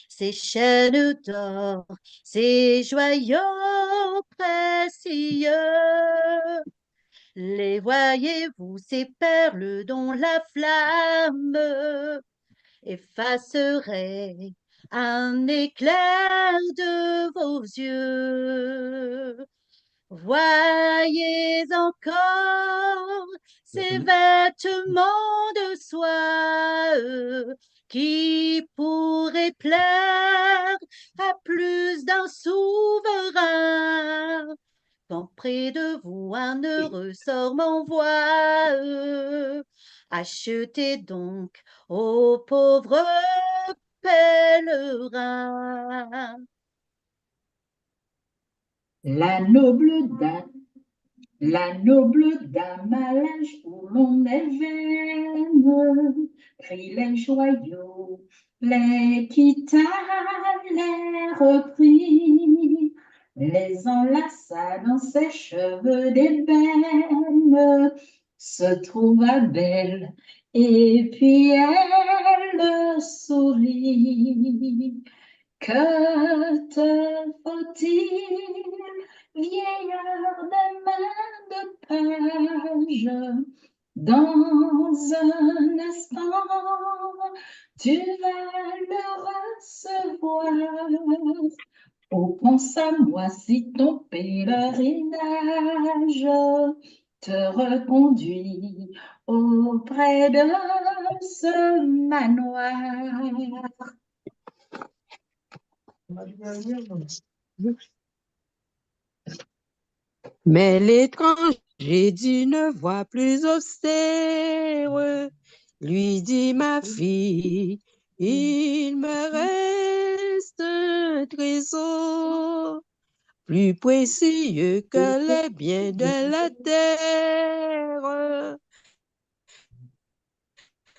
ces chaînes d'or, ces joyaux précieux. Les voyez-vous, ces perles dont la flamme effacerait un éclair de vos yeux? Voyez encore ces vêtements de soie qui pourraient plaire à plus d'un souverain. Quand près de vous un heureux sort m'envoie, achetez donc aux pauvres pèlerins. La noble dame, la noble dame à l'âge où l'on est vaine, prit les joyaux, les quitta, les reprit, les enlaça dans ses cheveux d'ébène, se trouva belle, et puis elle sourit. Que te faut-il, vieillard des mains de page? Dans un instant, tu vas le recevoir. Oh, pense à moi si ton pèlerinage te reconduit auprès de ce manoir. Mais l'étranger d'une voix plus austère lui dit, ma fille, il me reste un trésor plus précieux que les biens de la terre,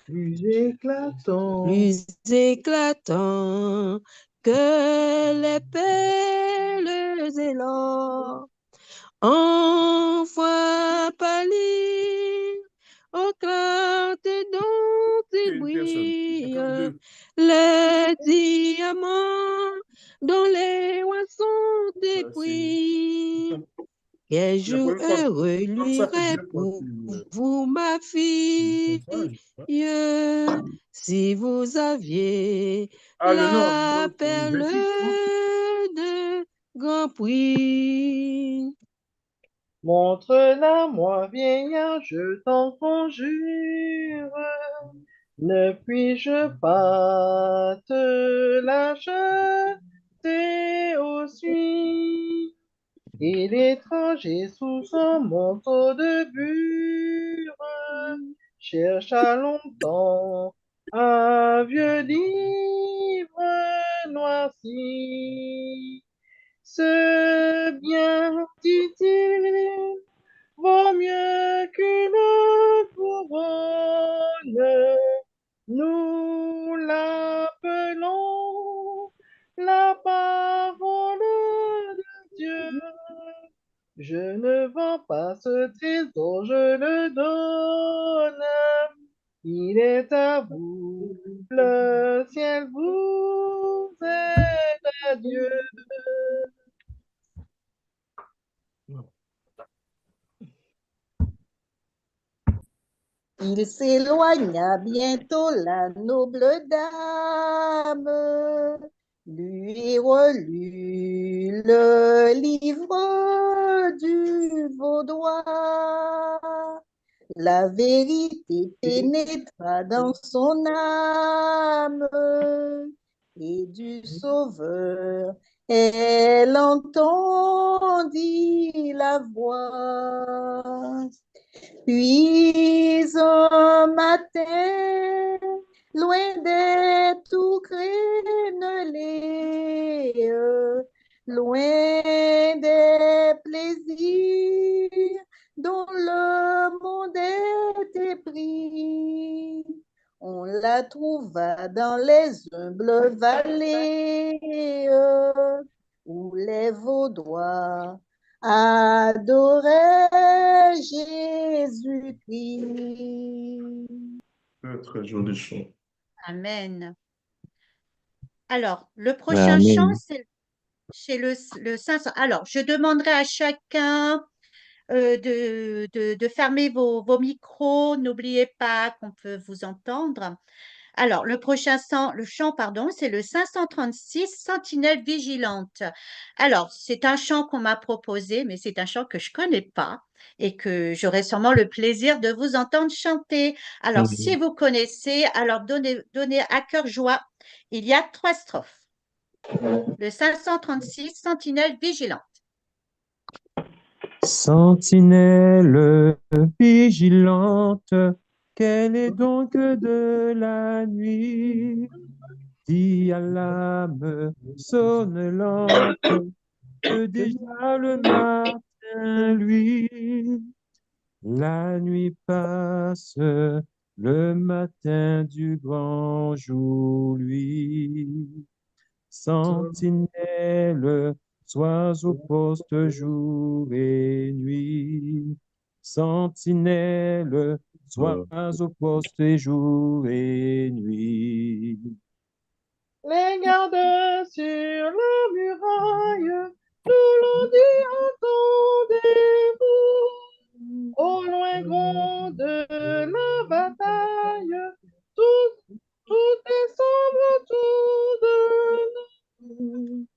plus éclatant, plus éclatant que les perles et l'or. Envoie pâlir aux clartés dont il brille les diamants dont les oies sont dépris. Quel jour heureux luirait pour vous, ma fille, si vous aviez la perle de grand prix. montre-la-moi, vieillard, je t'en conjure. Ne puis-je pas te la jeter aussi? Et l'étranger sous son manteau de bure chercha longtemps un vieux livre noirci. Ce bien, dit-il, vaut mieux qu'une couronne. Nous l'appelons la parole de Dieu. Je ne vends pas ce trésor, je le donne. Il est à vous, le ciel vous est adieu. Il s'éloigna bientôt, la noble dame lui relut le livre du Vaudois. La vérité pénétra dans son âme et du Sauveur elle entendit la voix. Puis un matin, loin des tout crénelés, loin des plaisirs dont le monde était pris, on la trouva dans les humbles vallées où les Vaudois adorait Jésus-Christ. Très, très joli chant. Amen. Alors, le prochain chant, c'est le 500. Alors, je demanderai à chacun de fermer vos micros. N'oubliez pas qu'on peut vous entendre. Alors, le chant, pardon, c'est le 536, Sentinelle vigilante. Alors, c'est un chant qu'on m'a proposé, mais c'est un chant que je connais pas et que j'aurai sûrement le plaisir de vous entendre chanter. Alors, si vous connaissez, alors donnez à cœur joie. Il y a 3 strophes. Le 536, Sentinelle vigilante. Sentinelle vigilante, quelle est donc de la nuit? Dis à l'âme sonnelante que déjà le matin, lui, la nuit passe, le matin du grand jour, lui. Sentinelle, sois au poste jour et nuit. Sentinelle, sois au poste jour et nuit. Les gardes sur la muraille, nous l'ont dit, entendez-vous. Au loin gronde la bataille, tout est sombre autour de nous.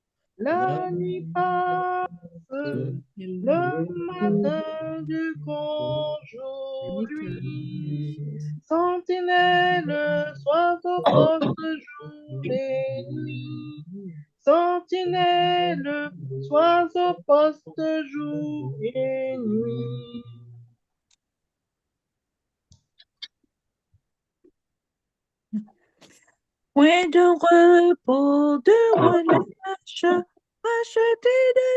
La nuit passe, le matin du grand jour, lui. Sentinelle, sois au poste jour et nuit. Sentinelle, sois au poste jour et nuit. Point de repos, de relâche, racheté de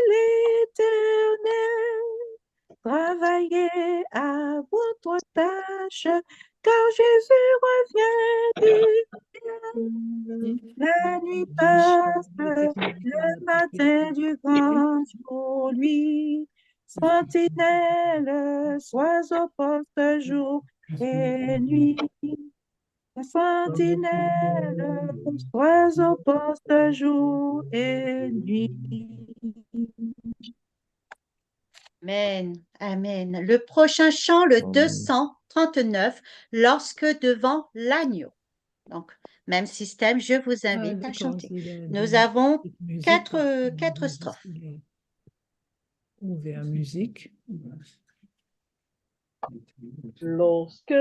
l'Éternel. Travaillez à votre tâche, car Jésus revient du ciel. La nuit passe, le matin du grand jour, lui. Sentinelle, sois au poste jour et nuit. Sentinelle, sois au poste jour et nuit. Amen, amen. Le prochain chant, le 239, lorsque devant l'agneau. Donc, même système, je vous invite à chanter. Nous avons quatre strophes. Ouvert musique. Lorsque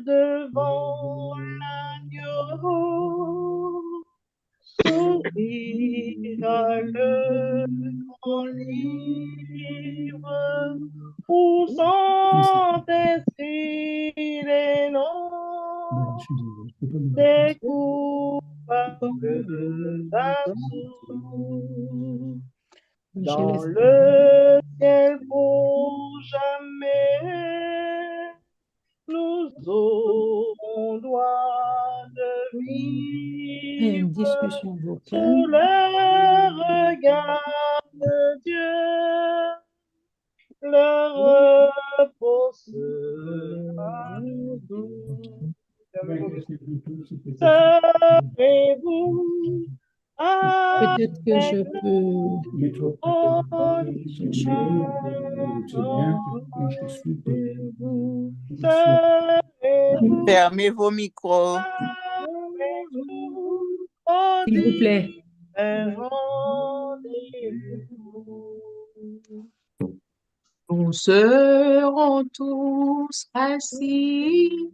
devant l'agneau s'ouvrira le grand livre où sont inscrits les noms des coupables d'assaut. Dans le ciel pour jamais, nous aurons droit de vivre sous le regard de Dieu. Le repos sera doux. Serez-vous Peut-être que je peux. Fermez vos micros. S'il vous plaît. Nous serons tous assis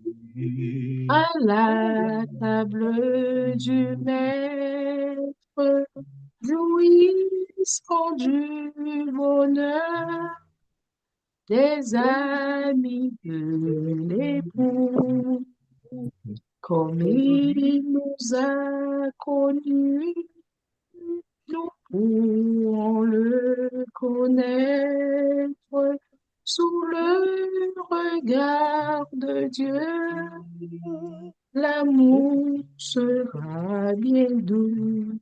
à la table du Maître, jouissant du bonheur des amis de l'époux. Comme il nous a connus, nous pourrons le connaître sous le regard de Dieu. L'amour sera bien doux.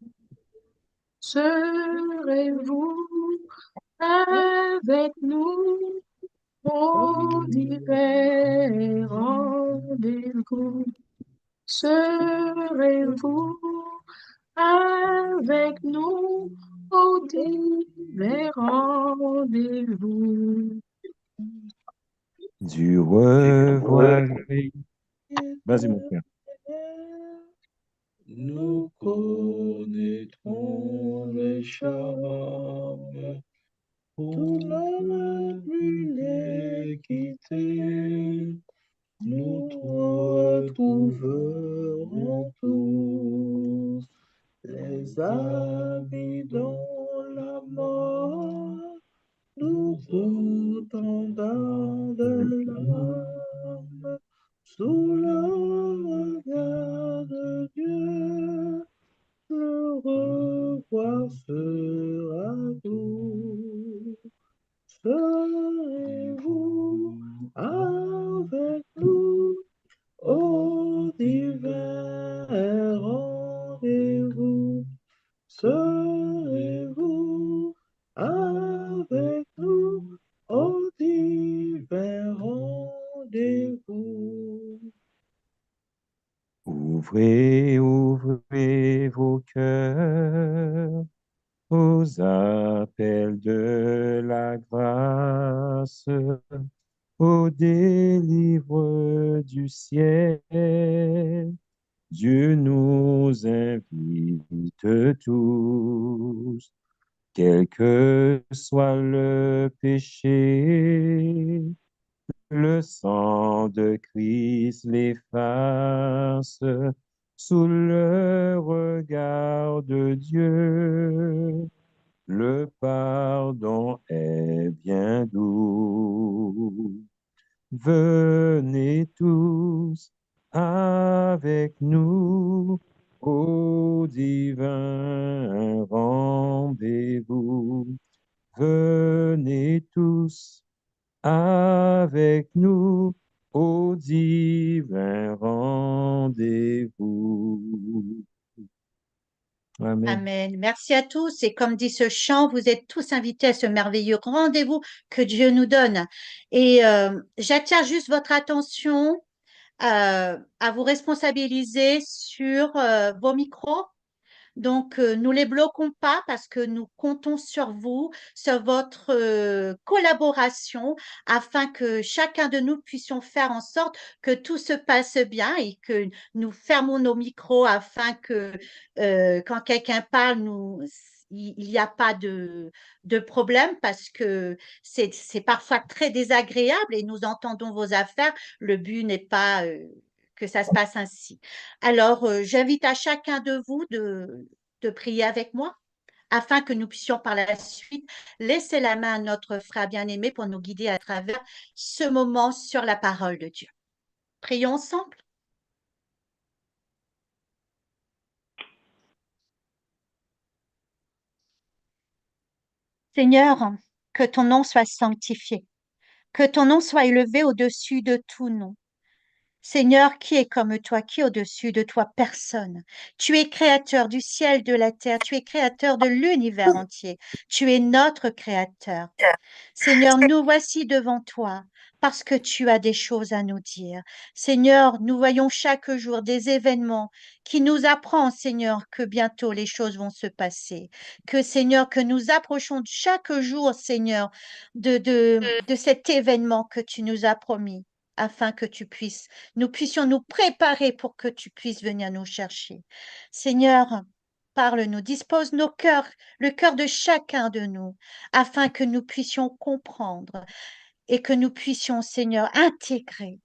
Serez-vous avec nous au divers rendez-vous? Serez-vous avec nous au divers rendez-vous. Du revoirai. Vas-y, mon frère. Nous connaîtrons les charmes pour ne plus les quitter. Nous retrouverons tous les amis dans la mort, nous entendons de l'âme sous le regard de Dieu. Le revoir sera doux. Serez-vous avec nous au divers rendez-vous? Serez-vous avec nous au divers rendez-vous? Ouvrez, ouvrez vos cœurs aux appels de la grâce, au délivre du ciel. Dieu nous invite tous, quel que soit le péché, le sang de Christ l'efface sous le regard de Dieu. Le pardon est bien doux. Venez tous avec nous au divin rendez-vous. Venez tous avec nous au divin rendez-vous. Amen. Amen. Merci à tous. Et comme dit ce chant, vous êtes tous invités à ce merveilleux rendez-vous que Dieu nous donne. Et j'attire juste votre attention à vous responsabiliser sur vos micros. Donc, nous les bloquons pas parce que nous comptons sur vous, sur votre collaboration afin que chacun de nous puissions faire en sorte que tout se passe bien et que nous fermons nos micros afin que quand quelqu'un parle, il n'y a pas de problème parce que c'est parfois très désagréable et nous entendons vos affaires. Le but n'est pas que ça se passe ainsi. Alors, j'invite à chacun de vous de prier avec moi afin que nous puissions par la suite laisser la main à notre frère bien-aimé pour nous guider à travers ce moment sur la parole de Dieu. Prions ensemble. Seigneur, que ton nom soit sanctifié, que ton nom soit élevé au-dessus de tout nom. Seigneur, qui est comme toi, qui est au-dessus de toi? Personne. Tu es créateur du ciel, de la terre, tu es créateur de l'univers entier, tu es notre créateur. Seigneur, nous voici devant toi parce que tu as des choses à nous dire. Seigneur, nous voyons chaque jour des événements qui nous apprennent, Seigneur, que bientôt les choses vont se passer. Que, Seigneur, que nous approchons chaque jour, Seigneur, de cet événement que tu nous as promis afin que nous puissions nous préparer pour que tu puisses venir nous chercher. Seigneur, parle-nous, dispose nos cœurs, le cœur de chacun de nous afin que nous puissions comprendre et que nous puissions, Seigneur, intégrer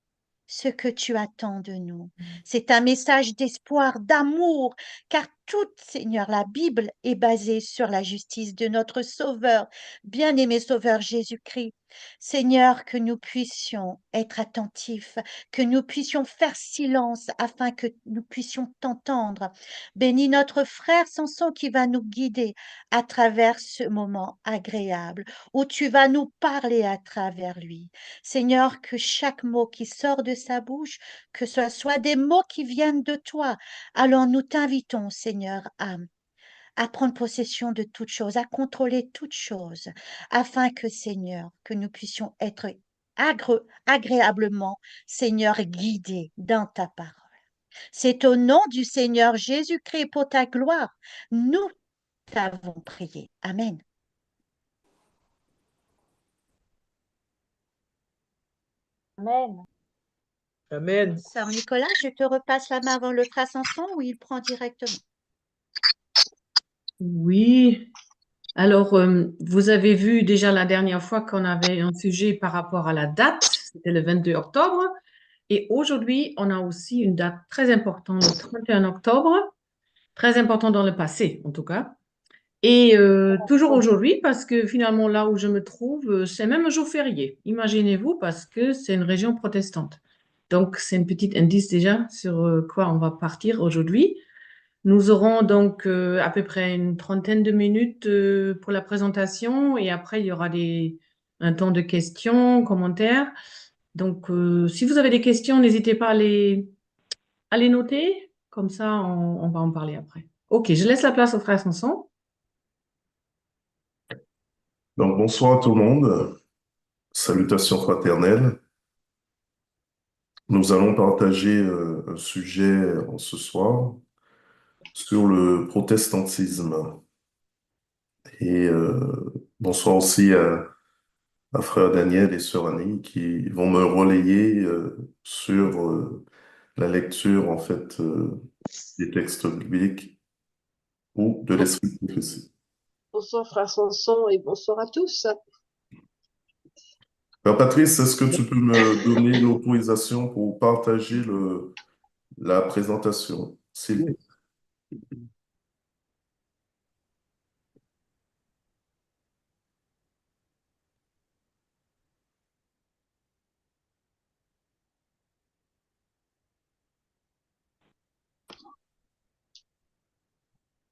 ce que tu attends de nous. C'est un message d'espoir, d'amour, car toute, Seigneur, la Bible est basée sur la justice de notre Sauveur, bien-aimé Sauveur Jésus-Christ. Seigneur, que nous puissions être attentifs, que nous puissions faire silence afin que nous puissions t'entendre. Bénis notre frère Samson qui va nous guider à travers ce moment agréable où tu vas nous parler à travers lui. Seigneur, que chaque mot qui sort de sa bouche, que ce soit des mots qui viennent de toi. Alors nous t'invitons, Seigneur, à prendre possession de toutes choses, à contrôler toutes choses, afin que, Seigneur, que nous puissions être agréablement, Seigneur, guidés dans ta parole. C'est au nom du Seigneur Jésus-Christ pour ta gloire. Nous t'avons prié. Amen. Amen. Amen. Sœur Nicolas, je te repasse la main avant le frère Samson ou il prend directement? Oui. Alors, vous avez vu déjà la dernière fois qu'on avait un sujet par rapport à la date, c'était le 22 octobre. Et aujourd'hui, on a aussi une date très importante, le 31 octobre, très important dans le passé en tout cas. Et toujours aujourd'hui, parce que finalement, là où je me trouve, c'est même un jour férié. Imaginez-vous, parce que c'est une région protestante. Donc, c'est un petit indice déjà sur quoi on va partir aujourd'hui. Nous aurons donc à peu près une trentaine de minutes pour la présentation et après, il y aura un temps de questions, commentaires. Donc, si vous avez des questions, n'hésitez pas à les noter. Comme ça, on va en parler après. OK, je laisse la place au frère Sanson. Donc, bonsoir à tout le monde. Salutations fraternelles. Nous allons partager un sujet ce soir sur le protestantisme. Et bonsoir aussi à frère Daniel et sœur Annie qui vont me relayer sur la lecture, en fait, des textes bibliques ou de l'esprit de prophétie. Bonsoir, frère Sanson, et bonsoir à tous. Père Patrice, est-ce que tu peux me donner l'autorisation pour partager la présentation, s'il vous plaît?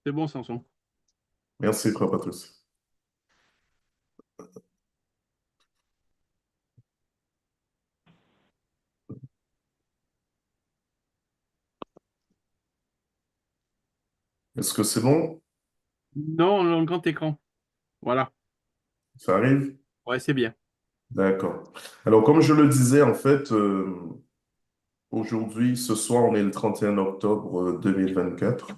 C'est bon, Samson. Merci, frère Patrice. Est-ce que c'est bon? Non, on a le grand écran. Voilà. Ça arrive? Ouais, c'est bien. D'accord. Alors, comme je le disais, en fait, aujourd'hui, ce soir, on est le 31 octobre 2024.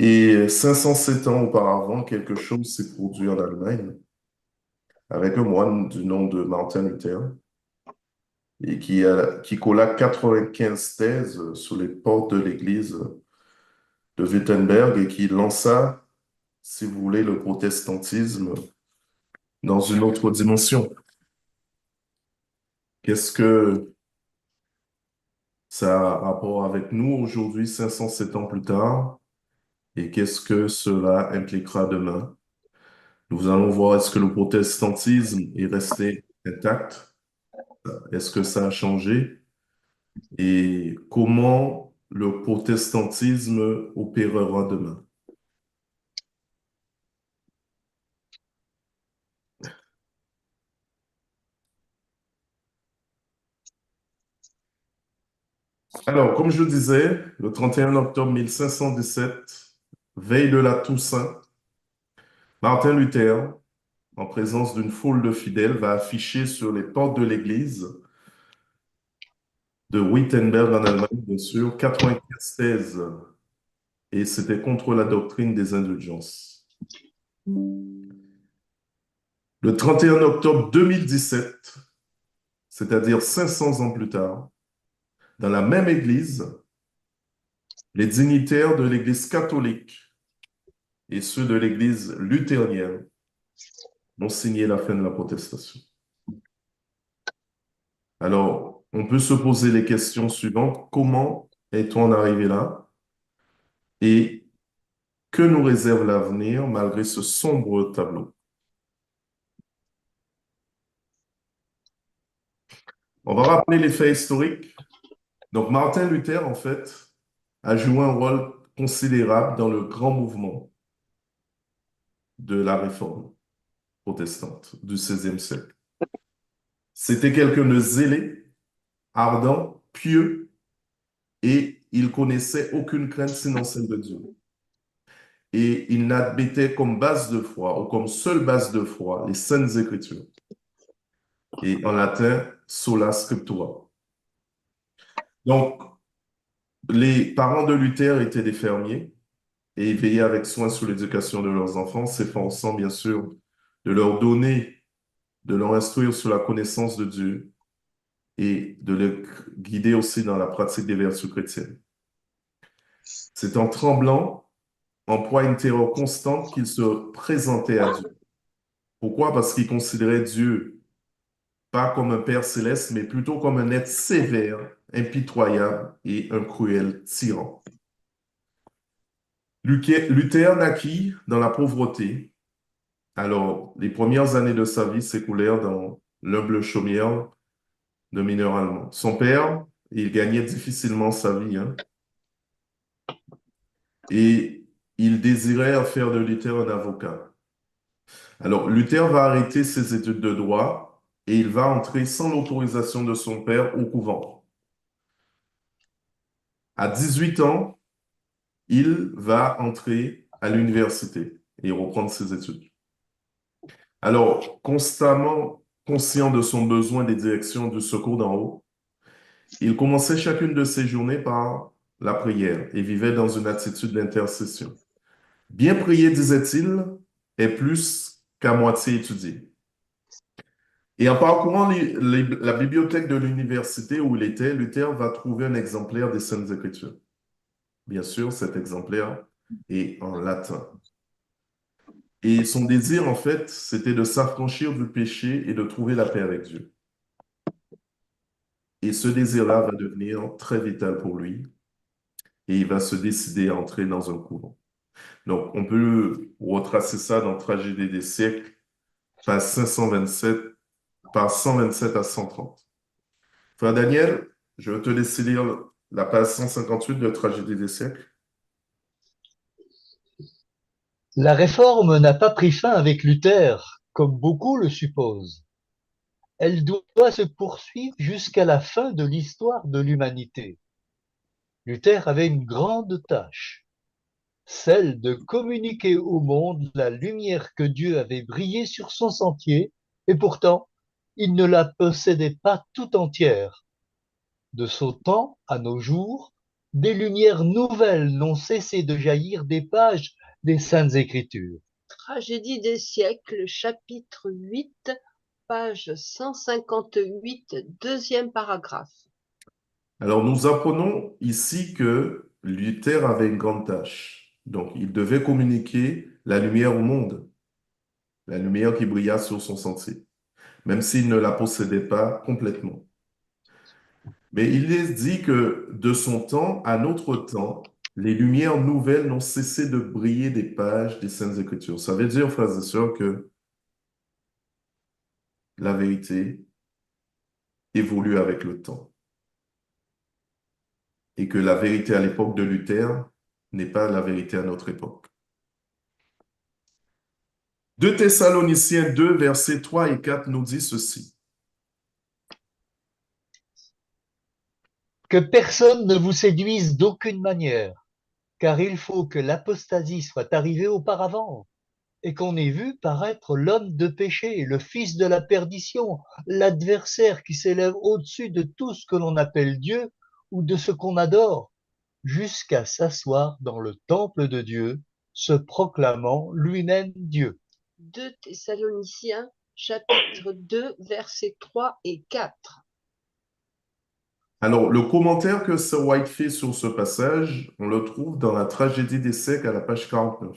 Et 507 ans auparavant, quelque chose s'est produit en Allemagne avec un moine du nom de Martin Luther et qui colla 95 thèses sur les portes de l'église de Wittenberg et qui lança, si vous voulez, le protestantisme dans une autre dimension. Qu'est-ce que ça a rapport avec nous aujourd'hui, 507 ans plus tard, et qu'est-ce que cela impliquera demain? Nous allons voir est-ce que le protestantisme est resté intact, est-ce que ça a changé, et comment le protestantisme opérera demain. Alors, comme je disais, le 31 octobre 1517, veille de la Toussaint, Martin Luther, en présence d'une foule de fidèles, va afficher sur les portes de l'église de Wittenberg en Allemagne, bien sûr, 95 thèses, et c'était contre la doctrine des indulgences. Le 31 octobre 2017, c'est-à-dire 500 ans plus tard, dans la même église, les dignitaires de l'église catholique et ceux de l'église luthérienne ont signé la fin de la protestation. Alors, on peut se poser les questions suivantes. Comment est-on arrivé là? Et que nous réserve l'avenir malgré ce sombre tableau? On va rappeler les faits historiques. Donc, Martin Luther, en fait, a joué un rôle considérable dans le grand mouvement de la réforme protestante du XVIe siècle. C'était quelqu'un de zélé, ardent, pieux, et il connaissait aucune crainte sinon celle de Dieu. Et il n'admettait comme base de foi, ou comme seule base de foi, les Saintes Écritures. Et en latin, sola scriptura. Donc, les parents de Luther étaient des fermiers et ils veillaient avec soin sur l'éducation de leurs enfants, s'efforçant bien sûr de leur donner, de leur instruire sur la connaissance de Dieu et de les guider aussi dans la pratique des vertus chrétiennes. C'est en tremblant, en proie à une terreur constante qu'il se présentait à Dieu. Pourquoi? Parce qu'il considérait Dieu pas comme un Père céleste, mais plutôt comme un être sévère, impitoyable et un cruel tyran. Luther naquit dans la pauvreté. Alors, les premières années de sa vie s'écoulèrent dans l'humble chaumière de mineurs allemands. Son père, il gagnait difficilement sa vie, hein, et il désirait faire de Luther un avocat. Alors, Luther va arrêter ses études de droit et il va entrer sans l'autorisation de son père au couvent. À 18 ans, il va entrer à l'université et reprendre ses études. Alors, constamment conscient de son besoin des directions du secours d'en haut, il commençait chacune de ses journées par la prière et vivait dans une attitude d'intercession. Bien prier, disait-il, est plus qu'à moitié étudier. Et en parcourant la bibliothèque de l'université où il était, Luther va trouver un exemplaire des Saintes Écritures. Bien sûr, cet exemplaire est en latin. Et son désir, en fait, c'était de s'affranchir du péché et de trouver la paix avec Dieu. Et ce désir-là va devenir très vital pour lui et il va se décider à entrer dans un couvent. Donc, on peut retracer ça dans Tragédie des siècles, page 527, page 127 à 130. Frère Daniel, je vais te laisser lire la page 158 de Tragédie des siècles. La réforme n'a pas pris fin avec Luther, comme beaucoup le supposent. Elle doit se poursuivre jusqu'à la fin de l'histoire de l'humanité. Luther avait une grande tâche, celle de communiquer au monde la lumière que Dieu avait brillé sur son sentier, et pourtant, il ne la possédait pas tout entière. De son temps à nos jours, des lumières nouvelles n'ont cessé de jaillir des pages des Saintes Écritures. Tragédie des siècles, chapitre 8, page 158, deuxième paragraphe. Alors, nous apprenons ici que Luther avait une grande tâche. Donc, il devait communiquer la lumière au monde, la lumière qui brilla sur son sentier, même s'il ne la possédait pas complètement. Mais il est dit que de son temps à notre temps, les lumières nouvelles n'ont cessé de briller des pages des Saintes Écritures. Ça veut dire, frères et sœurs, que la vérité évolue avec le temps. Et que la vérité à l'époque de Luther n'est pas la vérité à notre époque. 2 Thessaloniciens 2, versets 3 et 4 nous dit ceci. Que personne ne vous séduise d'aucune manière, car il faut que l'apostasie soit arrivée auparavant, et qu'on ait vu paraître l'homme de péché, le fils de la perdition, l'adversaire qui s'élève au-dessus de tout ce que l'on appelle Dieu ou de ce qu'on adore, jusqu'à s'asseoir dans le temple de Dieu, se proclamant lui-même Dieu. 2 Thessaloniciens, chapitre 2, versets 3 et 4. Alors, le commentaire que Sir White fait sur ce passage, on le trouve dans la Tragédie des siècles à la page 49.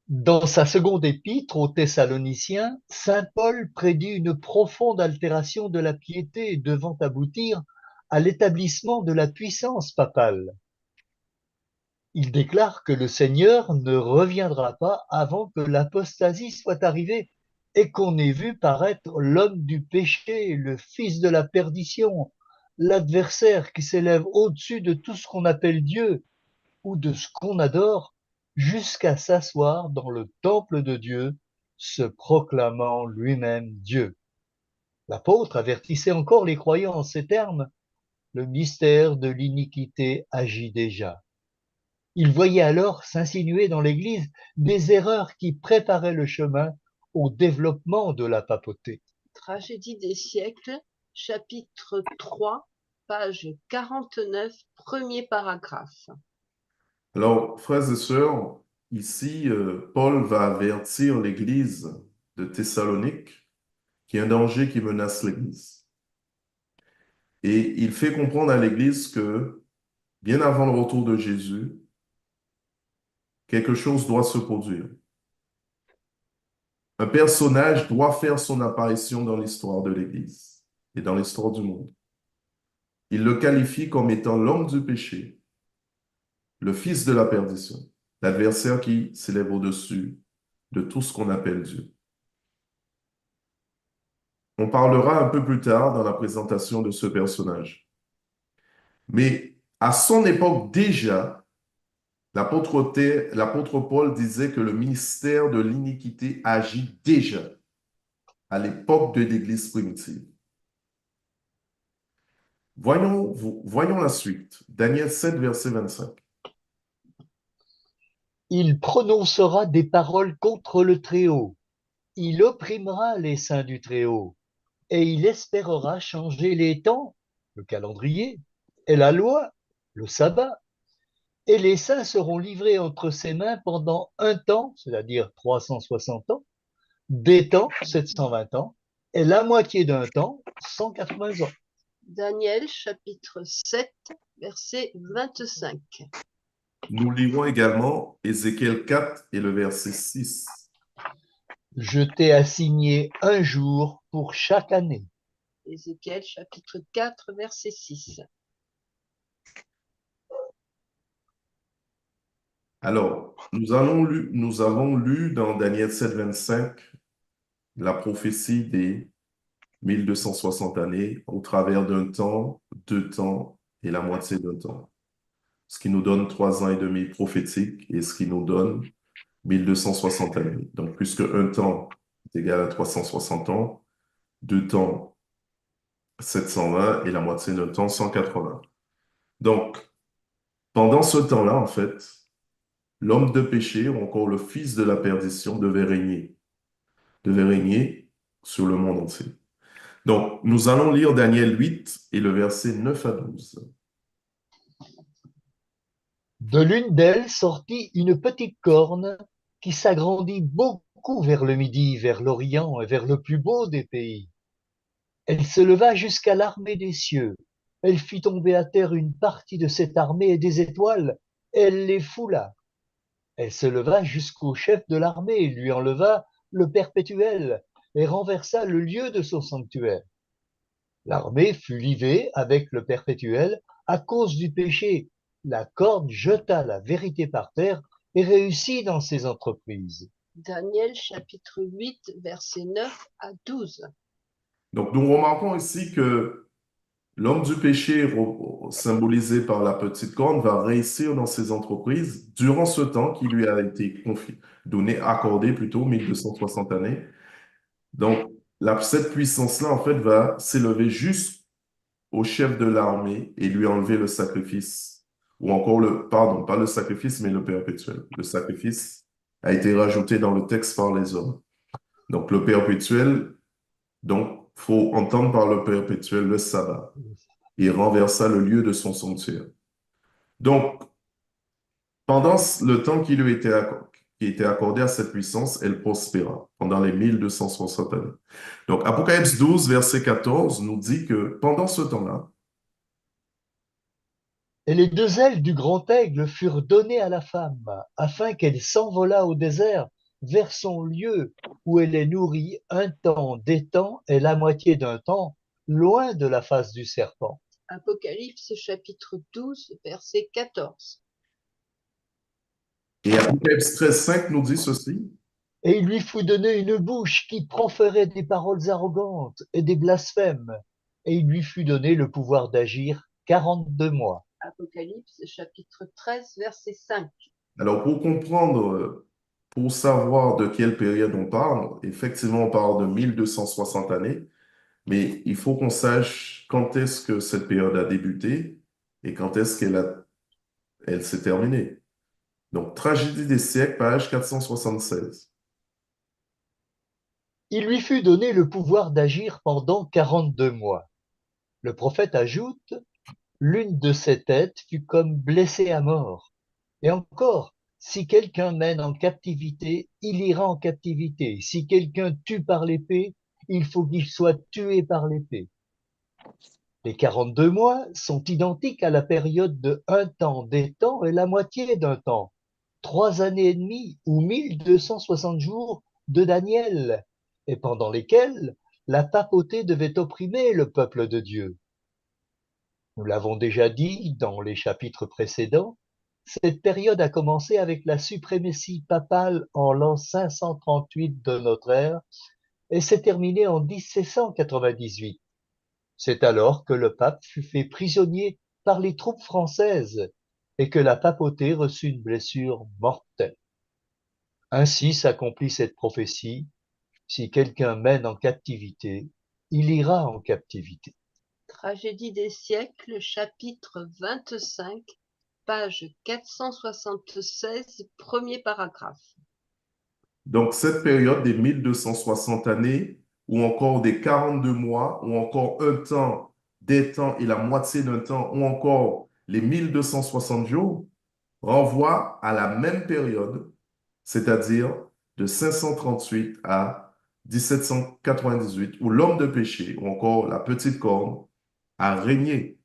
Dans sa seconde épître aux Thessaloniciens, saint Paul prédit une profonde altération de la piété devant aboutir à l'établissement de la puissance papale. Il déclare que le Seigneur ne reviendra pas avant que l'apostasie soit arrivée et qu'on ait vu paraître l'homme du péché, le fils de la perdition, l'adversaire qui s'élève au-dessus de tout ce qu'on appelle Dieu ou de ce qu'on adore, jusqu'à s'asseoir dans le temple de Dieu, se proclamant lui-même Dieu. L'apôtre avertissait encore les croyants en ces termes: le mystère de l'iniquité agit déjà. Il voyait alors s'insinuer dans l'Église des erreurs qui préparaient le chemin au développement de la papauté. Tragédie des siècles, chapitre 3, page 49, premier paragraphe. Alors, frères et sœurs, ici, Paul va avertir l'Église de Thessalonique qu'il y a un danger qui menace l'Église. Et il fait comprendre à l'Église que, bien avant le retour de Jésus, quelque chose doit se produire. Un personnage doit faire son apparition dans l'histoire de l'Église et dans l'histoire du monde. Il le qualifie comme étant l'homme du péché, le fils de la perdition, l'adversaire qui s'élève au-dessus de tout ce qu'on appelle Dieu. On parlera un peu plus tard dans la présentation de ce personnage. Mais à son époque déjà, l'apôtre Paul disait que le ministère de l'iniquité agit déjà à l'époque de l'Église primitive. Voyons la suite. Daniel 7, verset 25. Il prononcera des paroles contre le Très-Haut. Il opprimera les saints du Très-Haut. Et il espérera changer les temps, le calendrier, et la loi, le sabbat. Et les saints seront livrés entre ses mains pendant un temps, c'est-à-dire 360 ans, des temps, 720 ans, et la moitié d'un temps, 180 ans. Daniel chapitre 7, verset 25. Nous lirons également Ézéchiel 4 et le verset 6. Je t'ai assigné un jour pour chaque année. Ézéchiel chapitre 4, verset 6. Alors, nous avons lu dans Daniel 7, 25 la prophétie des 1260 années au travers d'un temps, 2 temps et la moitié d'un temps. Ce qui nous donne 3 ans et demi prophétiques et ce qui nous donne 1260 années. Donc, puisque un temps est égal à 360 ans, 2 temps, 720 et la moitié d'un temps, 180. Donc, pendant ce temps-là, en fait, l'homme de péché, ou encore le fils de la perdition, devait régner sur le monde entier. Donc, nous allons lire Daniel 8 et le verset 9 à 12. De l'une d'elles sortit une petite corne qui s'agrandit beaucoup vers le midi, vers l'Orient et vers le plus beau des pays. Elle se leva jusqu'à l'armée des cieux. Elle fit tomber à terre une partie de cette armée et des étoiles. Elle les foula. Elle se leva jusqu'au chef de l'armée et lui enleva le perpétuel et renversa le lieu de son sanctuaire. L'armée fut livée avec le perpétuel à cause du péché. La corne jeta la vérité par terre et réussit dans ses entreprises. Daniel chapitre 8, verset 9 à 12. Donc, nous remarquons ici que l'homme du péché, symbolisé par la petite corne, va réussir dans ses entreprises durant ce temps qui lui a été accordé plutôt, 1260 années. Donc, cette puissance-là, en fait, va s'élever jusqu'au chef de l'armée et lui enlever le sacrifice. Ou encore pardon, pas le sacrifice, mais le perpétuel. Le sacrifice a été rajouté dans le texte par les hommes. Donc, le perpétuel, donc, faut entendre par le perpétuel le sabbat. Il renversa le lieu de son sanctuaire. Donc, pendant le temps qui lui était accordé à cette puissance, elle prospéra pendant les 1260 années. Donc, Apocalypse 12, verset 14, nous dit que pendant ce temps-là, Et les 2 ailes du grand aigle furent données à la femme, afin qu'elle s'envolât au désert vers son lieu où elle est nourrie un temps, des temps et la moitié d'un temps, loin de la face du serpent. Apocalypse chapitre 12, verset 14. et Apocalypse 13, 5 nous dit ceci. Et il lui fut donné une bouche qui proférait des paroles arrogantes et des blasphèmes, et il lui fut donné le pouvoir d'agir 42 mois. Apocalypse chapitre 13, verset 5. Alors, pour comprendre, pour savoir de quelle période on parle, effectivement, on parle de 1260 années, mais il faut qu'on sache quand est-ce que cette période a débuté et quand est-ce elle s'est terminée. Donc, Tragédie des siècles, page 476. Il lui fut donné le pouvoir d'agir pendant 42 mois. Le prophète ajoute L'une de ces têtes fut comme blessée à mort. Et encore, si quelqu'un mène en captivité, il ira en captivité. Si quelqu'un tue par l'épée, il faut qu'il soit tué par l'épée. Les 42 mois sont identiques à la période de un temps des temps et la moitié d'un temps. 3 années et demie ou 1260 jours de Daniel, et pendant lesquels la papauté devait opprimer le peuple de Dieu. Nous l'avons déjà dit dans les chapitres précédents, cette période a commencé avec la suprématie papale en l'an 538 de notre ère et s'est terminée en 1798. C'est alors que le pape fut fait prisonnier par les troupes françaises et que la papauté reçut une blessure mortelle. Ainsi s'accomplit cette prophétie, si quelqu'un mène en captivité, il ira en captivité. Tragédie des siècles, chapitre 25, page 476, premier paragraphe. Donc, cette période des 1260 années, ou encore des 42 mois, ou encore un temps, des temps et la moitié d'un temps, ou encore les 1260 jours, renvoie à la même période, c'est-à-dire de 538 à 1798, où l'homme de péché, ou encore la petite corne, a régné.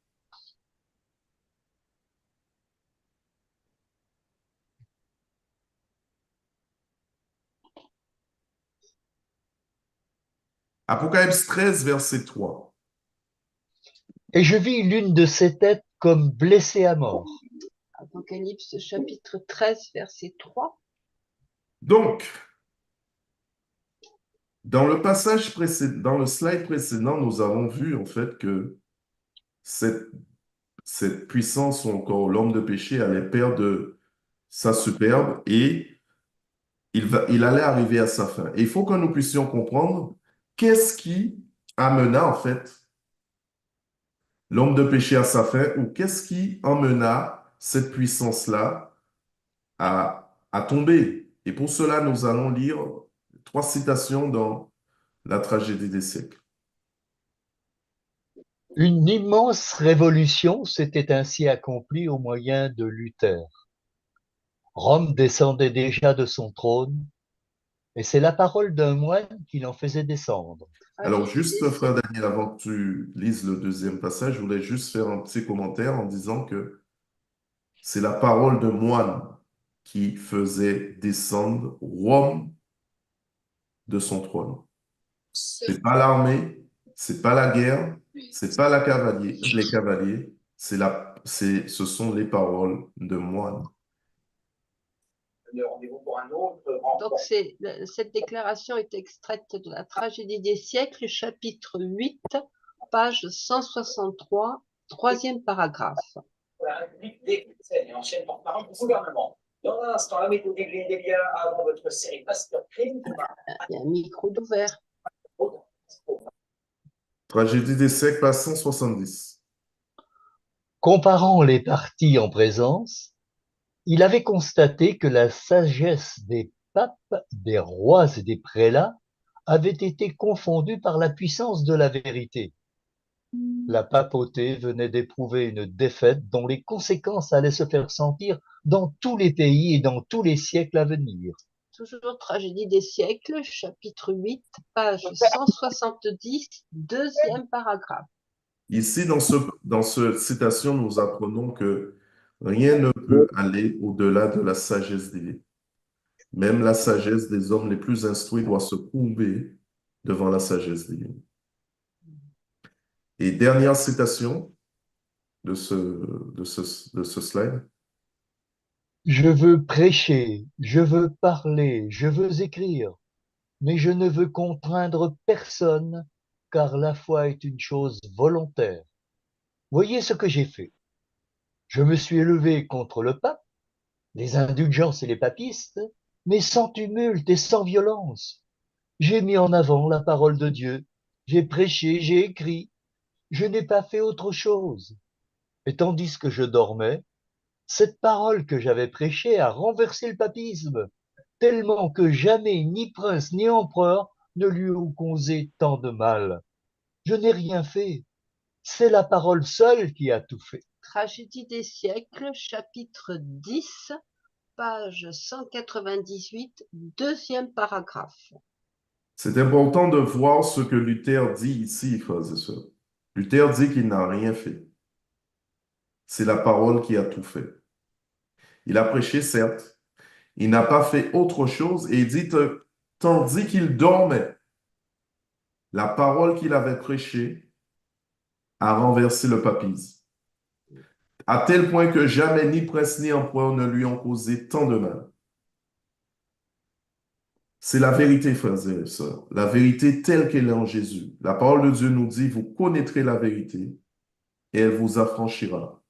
Apocalypse 13, verset 3. Et je vis l'une de ces têtes comme blessée à mort. Apocalypse chapitre 13, verset 3. Donc, dans le passage précédent, dans le slide précédent, nous avons vu en fait que cette puissance ou encore l'homme de péché allait perdre sa superbe et il allait arriver à sa fin. Et il faut que nous puissions comprendre qu'est-ce qui amena en fait l'homme de péché à sa fin ou qu'est-ce qui emmena cette puissance-là à tomber. Et pour cela, nous allons lire 3 citations dans la tragédie des siècles. Une immense révolution s'était ainsi accomplie au moyen de Luther. Rome descendait déjà de son trône, et c'est la parole d'un moine qui l'en faisait descendre. Alors, juste, frère Daniel, avant que tu lises le deuxième passage, je voulais juste faire un petit commentaire en disant que c'est la parole de moine qui faisait descendre Rome de son trône. C'est pas l'armée, c'est pas la guerre, c'est pas les cavaliers, ce sont les paroles de moine. Donc, cette déclaration est extraite de la tragédie des siècles, chapitre 8, page 163, troisième paragraphe. La République des Chrétiens, ancienne porte-parole du gouvernement. Dans un instant, la méthode des liens avant votre série Pasteur Crime. Il y a un micro d'ouvert. Tragédie des siècles, page 170. Comparant les parties en présence, il avait constaté que la sagesse des papes, des rois et des prélats avait été confondue par la puissance de la vérité. La papauté venait d'éprouver une défaite dont les conséquences allaient se faire sentir dans tous les pays et dans tous les siècles à venir. Toujours tragédie des siècles, chapitre 8, page 170, deuxième paragraphe. Ici, dans cette citation, nous apprenons que rien ne peut aller au-delà de la sagesse divine. Même la sagesse des hommes les plus instruits doit se courber devant la sagesse divine. Et dernière citation de ce slide. Je veux prêcher, je veux parler, je veux écrire, mais je ne veux contraindre personne, car la foi est une chose volontaire. Voyez ce que j'ai fait. Je me suis élevé contre le pape, les indulgences et les papistes, mais sans tumulte et sans violence. J'ai mis en avant la parole de Dieu, j'ai prêché, j'ai écrit, je n'ai pas fait autre chose. Et tandis que je dormais, cette parole que j'avais prêchée a renversé le papisme, tellement que jamais ni prince ni empereur ne lui ont causé tant de mal. Je n'ai rien fait. C'est la parole seule qui a tout fait. Tragédie des siècles, chapitre 10, page 198, deuxième paragraphe. C'est important de voir ce que Luther dit ici, frères et sœurs. Luther dit qu'il n'a rien fait. C'est la parole qui a tout fait. Il a prêché, certes. Il n'a pas fait autre chose et il dit, tandis qu'il dormait, la parole qu'il avait prêchée a renversé le papisme, à tel point que jamais ni prince ni empereur ne lui ont causé tant de mal. C'est la vérité, frères et sœurs, la vérité telle qu'elle est en Jésus. La parole de Dieu nous dit, vous connaîtrez la vérité et elle vous affranchira.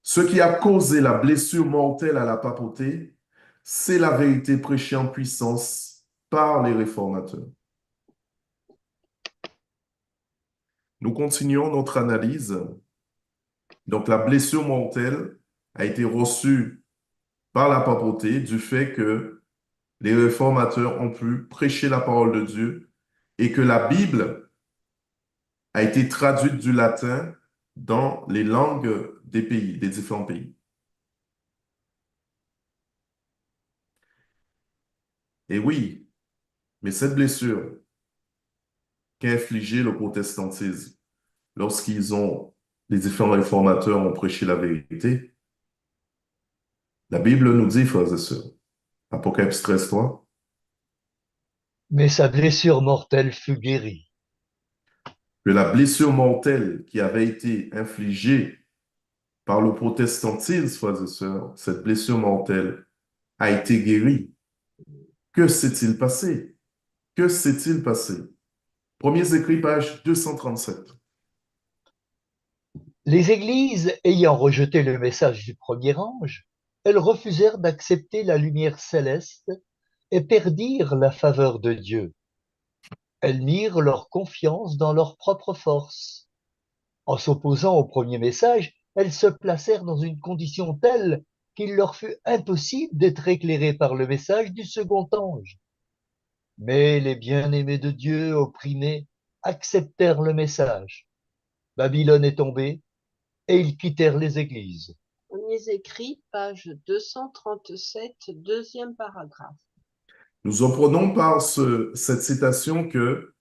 Ce qui a causé la blessure mortelle à la papauté, c'est la vérité prêchée en puissance par les réformateurs. Nous continuons notre analyse. Donc, la blessure mortelle a été reçue par la papauté du fait que les réformateurs ont pu prêcher la parole de Dieu et que la Bible a été traduite du latin dans les langues des pays, des différents pays. Et oui, mais cette blessure qu'a infligée le protestantisme les différents réformateurs ont prêché la vérité, la Bible nous dit, frères et sœurs, Apocalypse 13:3, Mais sa blessure mortelle fut guérie. que la blessure mortelle qui avait été infligée par le protestantisme, frères et sœurs, cette blessure mortelle a été guérie. Que s'est-il passé? Que s'est-il passé? Premiers écrits, page 237. Les églises ayant rejeté le message du premier ange, elles refusèrent d'accepter la lumière céleste et perdirent la faveur de Dieu. Elles mirent leur confiance dans leur propre force. En s'opposant au premier message, elles se placèrent dans une condition telle qu'il leur fut impossible d'être éclairées par le message du second ange. Mais les bien-aimés de Dieu, opprimés, acceptèrent le message. Babylone est tombée, et ils quittèrent les églises. Premiers écrits, page 237, deuxième paragraphe. Nous apprenons par cette citation que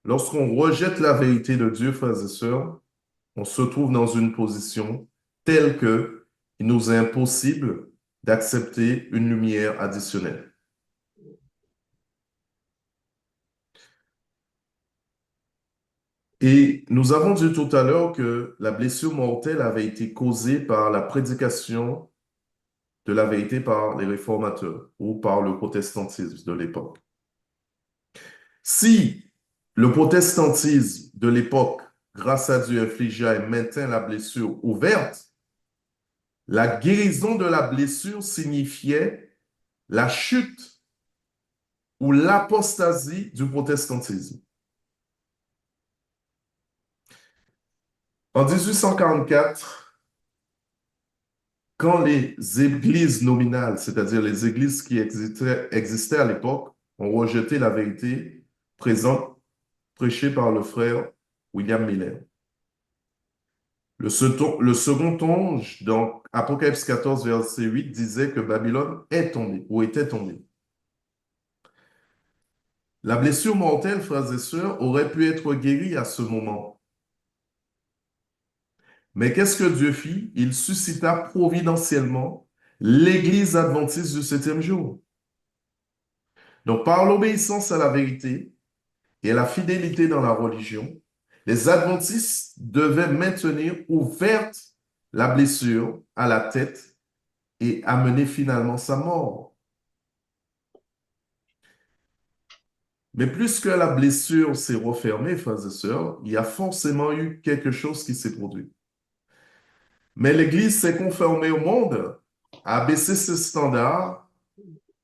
lorsqu'on rejette la vérité de Dieu, frères et sœurs, on se trouve dans une position telle que il nous est impossible d'accepter une lumière additionnelle. Et nous avons dit tout à l'heure que la blessure mortelle avait été causée par la prédication de la vérité par les réformateurs ou par le protestantisme de l'époque. Si le protestantisme de l'époque, grâce à Dieu, infligea et maintint la blessure ouverte, la guérison de la blessure signifiait la chute ou l'apostasie du protestantisme. En 1844, quand les églises nominales, c'est-à-dire les églises qui existaient à l'époque, ont rejeté la vérité présente prêchée par le frère William Miller. Le second ange, dans Apocalypse 14, verset 8, disait que Babylone est tombée ou était tombée. La blessure mortelle, frères et sœurs, aurait pu être guérie à ce moment. Mais qu'est-ce que Dieu fit? Il suscita providentiellement l'Église adventiste du 7e jour. Donc, par l'obéissance à la vérité et à la fidélité dans la religion, les adventistes devaient maintenir ouverte la blessure à la tête et amener finalement sa mort. Mais plus que la blessure s'est refermée, frères et sœurs, il y a forcément eu quelque chose qui s'est produit. Mais l'Église s'est conformée au monde, a baissé ses standards,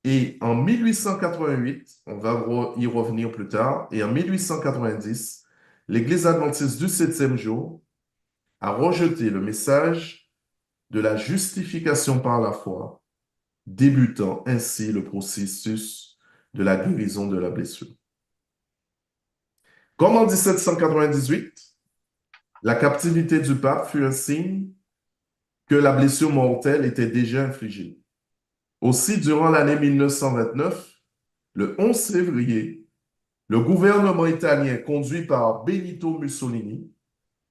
et en 1888, on va y revenir plus tard, et en 1890, l'Église adventiste du 7e jour a rejeté le message de la justification par la foi, débutant ainsi le processus de la guérison de la blessure. Comme en 1798, La captivité du pape fut un signe que la blessure mortelle était déjà infligée. Aussi, durant l'année 1929, le 11 février, le gouvernement italien conduit par Benito Mussolini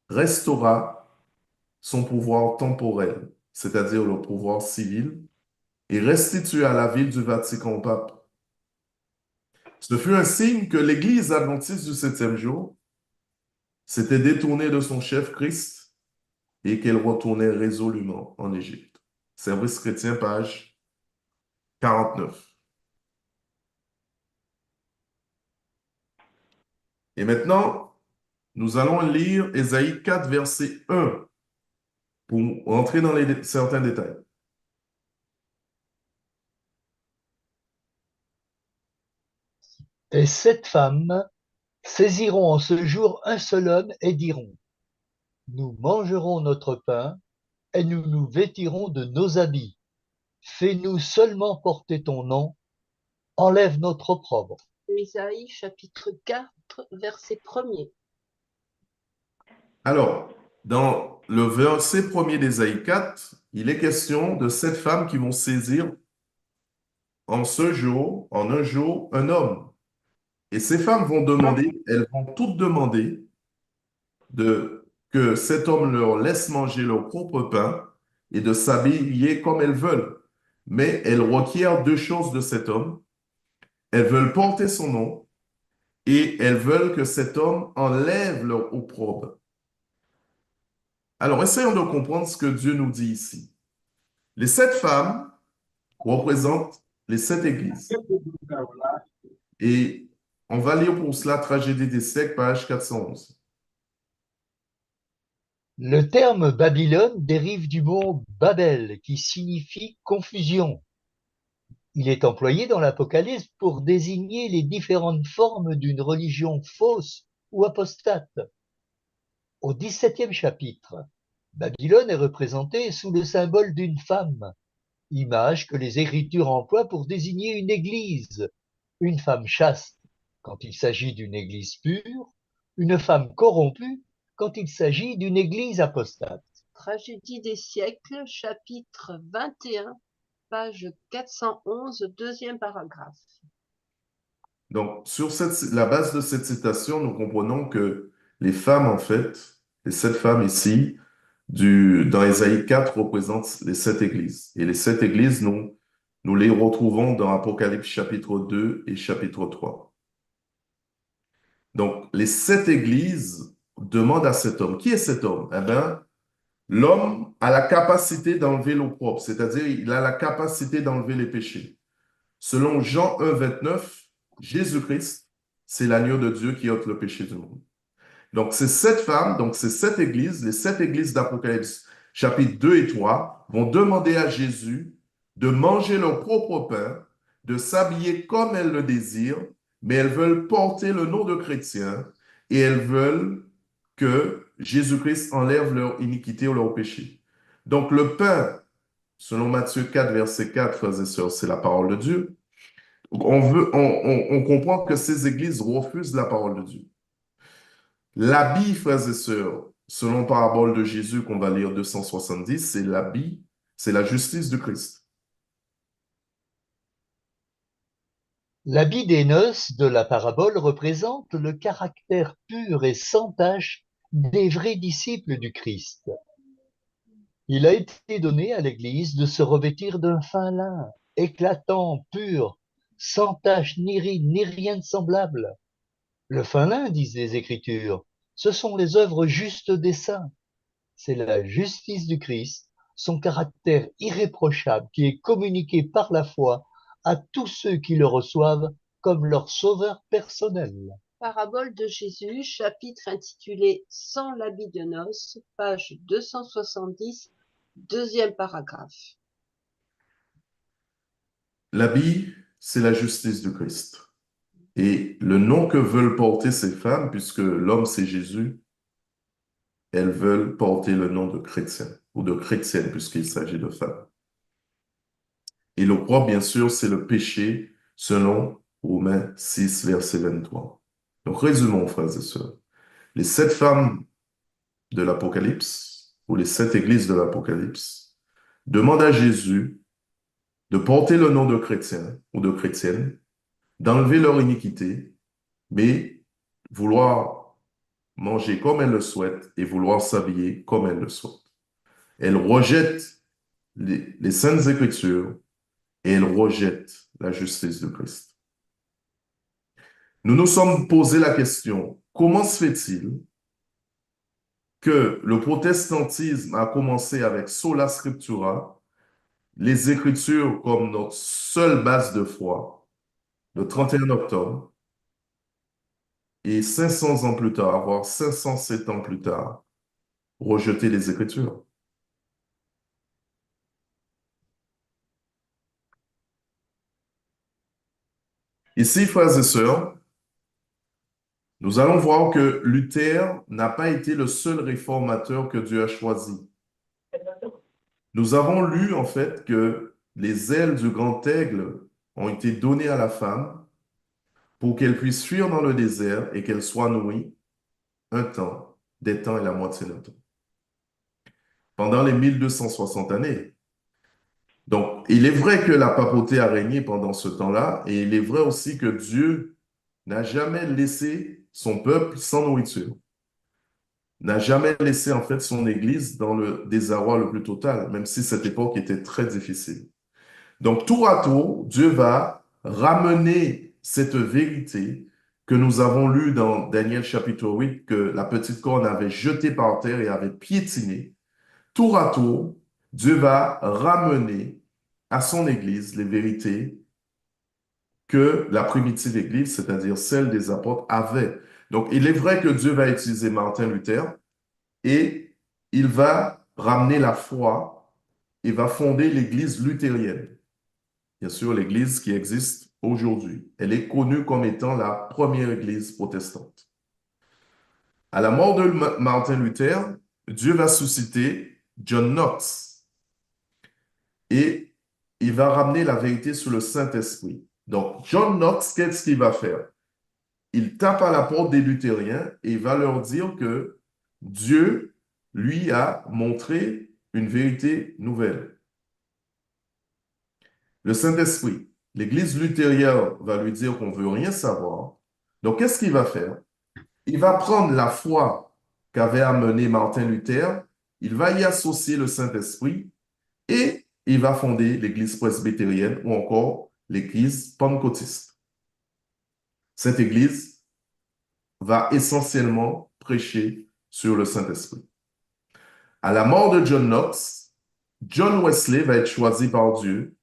restaura son pouvoir temporel, c'est-à-dire le pouvoir civil, et restitua la ville du Vatican au pape. Ce fut un signe que l'Église adventiste du septième jour s'était détournée de son chef Christ et qu'elle retournait résolument en Égypte. Service chrétien, page 49. Et maintenant, nous allons lire Ésaïe 4, verset 1 pour entrer dans certains détails. Et 7 femmes saisiront en ce jour un seul homme et diront, nous mangerons notre pain et nous nous vêtirons de nos habits. Fais-nous seulement porter ton nom, enlève notre opprobre. Ésaïe chapitre 4, verset 1er. Alors, dans le verset premier d'Ésaïe 4, il est question de 7 femmes qui vont saisir en un jour, un homme. Et ces femmes vont demander, elles vont toutes demander que cet homme leur laisse manger leur propre pain et de s'habiller comme elles veulent. Mais elles requièrent 2 choses de cet homme. Elles veulent porter son nom et elles veulent que cet homme enlève leur opprobre. Alors, essayons de comprendre ce que Dieu nous dit ici. Les 7 femmes représentent les 7 églises. Et on va lire pour cela Tragédie des siècles, page 411. Le terme Babylone dérive du mot Babel, qui signifie confusion. Il est employé dans l'Apocalypse pour désigner les différentes formes d'une religion fausse ou apostate. Au XVIIe chapitre, Babylone est représentée sous le symbole d'une femme, image que les Écritures emploient pour désigner une église, une femme chaste quand il s'agit d'une église pure, une femme corrompue quand il s'agit d'une église apostate. Tragédie des siècles, chapitre 21, page 411, deuxième paragraphe. Donc, sur la base de cette citation, nous comprenons que les femmes, en fait, les 7 femmes ici, dans Ésaïe 4, représentent les 7 églises. Et les 7 églises, nous les retrouvons dans Apocalypse chapitre 2 et chapitre 3. Donc, les 7 églises demandent à cet homme. Qui est cet homme? Eh bien, l'homme a la capacité d'enlever l'opprobre, c'est-à-dire il a la capacité d'enlever les péchés. Selon Jean 1, 29, Jésus-Christ, c'est l'agneau de Dieu qui ôte le péché du monde. Donc, ces 7 femmes, donc ces 7 églises, les 7 églises d'Apocalypse, chapitres 2 et 3, vont demander à Jésus de manger leur propre pain, de s'habiller comme elles le désirent, mais elles veulent porter le nom de chrétien et elles veulent que Jésus-Christ enlève leur iniquité ou leur péché. Donc, le pain, selon Matthieu 4, verset 4, frères et sœurs, c'est la parole de Dieu. On comprend que ces églises refusent la parole de Dieu. L'habit, frères et sœurs, selon la parabole de Jésus qu'on va lire 270, c'est l'habit, c'est la justice du Christ. L'habit des noces de la parabole représente le caractère pur et sans tache des vrais disciples du Christ. Il a été donné à l'Église de se revêtir d'un fin lin, éclatant, pur, sans tache ni ride, ni rien de semblable. Le fin lin, disent les Écritures, ce sont les œuvres justes des saints. C'est la justice du Christ, son caractère irréprochable qui est communiqué par la foi à tous ceux qui le reçoivent comme leur sauveur personnel. Parabole de Jésus, chapitre intitulé Sans l'habit de noces, page 270, deuxième paragraphe. L'habit, c'est la justice du Christ. Et le nom que veulent porter ces femmes, puisque l'homme c'est Jésus, elles veulent porter le nom de chrétien ou de chrétienne, puisqu'il s'agit de femmes. Et l'opprobre, bien sûr, c'est le péché, selon Romains 6, verset 23. Donc, résumons, frères et sœurs. Les 7 femmes de l'Apocalypse, ou les 7 églises de l'Apocalypse, demandent à Jésus de porter le nom de chrétien ou de chrétienne, d'enlever leur iniquité, mais vouloir manger comme elles le souhaitent et vouloir s'habiller comme elles le souhaitent. Elles rejettent les saintes écritures et elles rejettent la justice de Christ. Nous nous sommes posé la question, comment se fait-il que le protestantisme a commencé avec sola scriptura, les Écritures comme notre seule base de foi, le 31 octobre, et 500 ans plus tard, voire 507 ans plus tard, rejeter les Écritures. Ici, frères et sœurs, nous allons voir que Luther n'a pas été le seul réformateur que Dieu a choisi. Nous avons lu en fait que les ailes du grand aigle ont été données à la femme pour qu'elle puisse fuir dans le désert et qu'elle soit nourrie un temps, des temps et la moitié d'un temps. Pendant les 1260 années. Donc, il est vrai que la papauté a régné pendant ce temps-là et il est vrai aussi que Dieu n'a jamais laissé son peuple sans nourriture. N'a jamais laissé en fait son Église dans le désarroi le plus total, même si cette époque était très difficile. Donc, tour à tour, Dieu va ramener cette vérité que nous avons lue dans Daniel chapitre 8, que la petite corne avait jetée par terre et avait piétiné. Tour à tour, Dieu va ramener à son Église les vérités que la primitive Église, c'est-à-dire celle des apôtres, avait. Donc, il est vrai que Dieu va utiliser Martin Luther et il va ramener la foi et va fonder l'Église luthérienne. Bien sûr, l'Église qui existe aujourd'hui. Elle est connue comme étant la première Église protestante. À la mort de Martin Luther, Dieu va susciter John Knox et il va ramener la vérité sur le Saint-Esprit. Donc, John Knox, qu'est-ce qu'il va faire? Il tape à la porte des luthériens et il va leur dire que Dieu lui a montré une vérité nouvelle. Le Saint-Esprit. L'Église luthérienne va lui dire qu'on ne veut rien savoir. Donc, qu'est-ce qu'il va faire? Il va prendre la foi qu'avait amenée Martin Luther, il va y associer le Saint-Esprit et il va fonder l'Église presbytérienne ou encore l'Église pentecôtiste. Cette Église va essentiellement prêcher sur le Saint-Esprit. À la mort de John Knox, John Wesley va être choisi par Dieu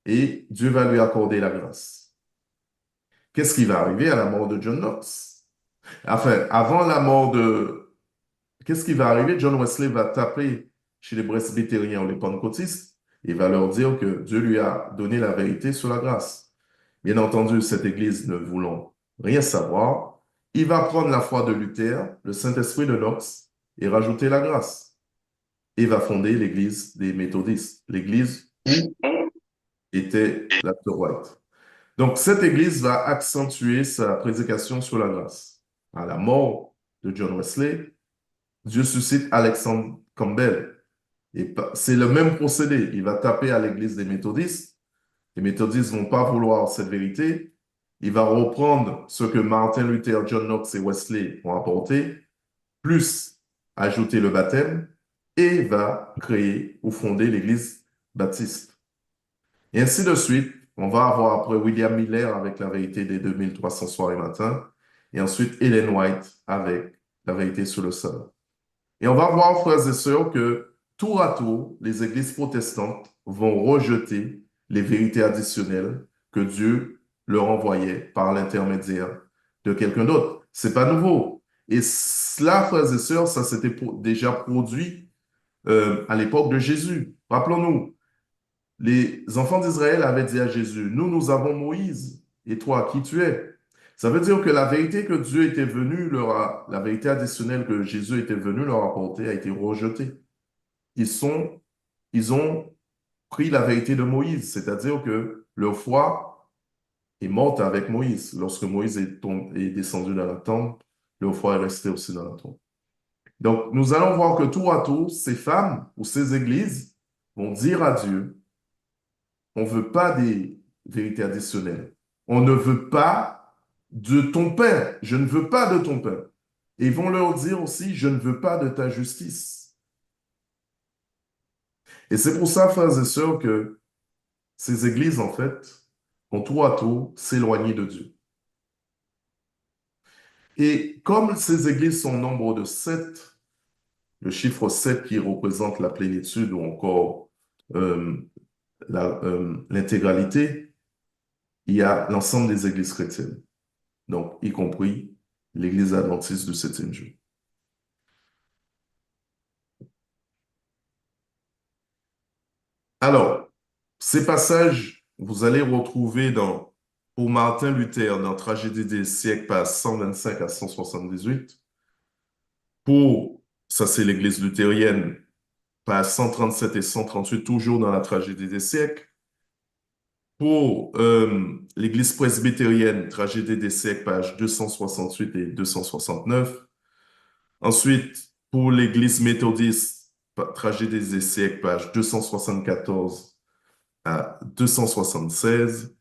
et Dieu va lui accorder la grâce. Qu'est-ce qui va arriver à la mort de John Knox? Enfin, avant la mort de... Qu'est-ce qui va arriver? John Wesley va taper chez les presbytériens ou les pentecôtistes et va leur dire que Dieu lui a donné la vérité sur la grâce. Bien entendu, cette Église ne voulant rien savoir, il va prendre la foi de Luther, le Saint-Esprit de Knox et rajouter la grâce. Et va fonder l'Église des méthodistes, l'Église où était l'Acte White. Donc, cette Église va accentuer sa prédication sur la grâce. À la mort de John Wesley, Dieu suscite Alexander Campbell. Et c'est le même procédé. Il va taper à l'Église des méthodistes. Les méthodistes ne vont pas vouloir cette vérité. Il va reprendre ce que Martin Luther, John Knox et Wesley ont apporté, plus ajouter le baptême, et va créer ou fonder l'Église baptiste. Et ainsi de suite, on va avoir après William Miller avec la vérité des 2300 soirs et matins, et ensuite Ellen White avec la vérité sur le sabbat. Et on va voir, frères et sœurs, que tour à tour, les églises protestantes vont rejeter les vérités additionnelles que Dieu leur envoyait par l'intermédiaire de quelqu'un d'autre. C'est pas nouveau. Et cela, frères et sœurs, ça s'était déjà produit à l'époque de Jésus. Rappelons-nous, les enfants d'Israël avaient dit à Jésus, nous avons Moïse, et toi, qui tu es? Ça veut dire que la vérité que Dieu était venu la vérité additionnelle que Jésus était venu leur apporter a été rejetée. Ils ont pris la vérité de Moïse, c'est-à-dire que leur foi est morte avec Moïse. Lorsque Moïse est descendu dans la tombe, leur foi est restée aussi dans la tombe. Donc, nous allons voir que tour à tour, ces femmes ou ces églises vont dire à Dieu, on ne veut pas des vérités additionnelles. On ne veut pas de ton pain. Je ne veux pas de ton pain. Et ils vont leur dire aussi, je ne veux pas de ta justice. Et c'est pour ça, frères et sœurs, que ces églises, en fait, vont tour à tour s'éloigner de Dieu. Et comme ces églises sont au nombre de 7, le chiffre 7 qui représente la plénitude ou encore l'intégralité, il y a l'ensemble des églises chrétiennes, donc y compris l'église adventiste du 7e jour. Alors, ces passages, vous allez retrouver pour Martin Luther dans Tragédie des siècles, pages 125 à 178. Ça c'est l'église luthérienne, pages 137 et 138, toujours dans la Tragédie des siècles. Pour l'église presbytérienne, Tragédie des siècles, pages 268 et 269. Ensuite, pour l'église méthodiste, Tragédie des siècles, pages 274 à 276.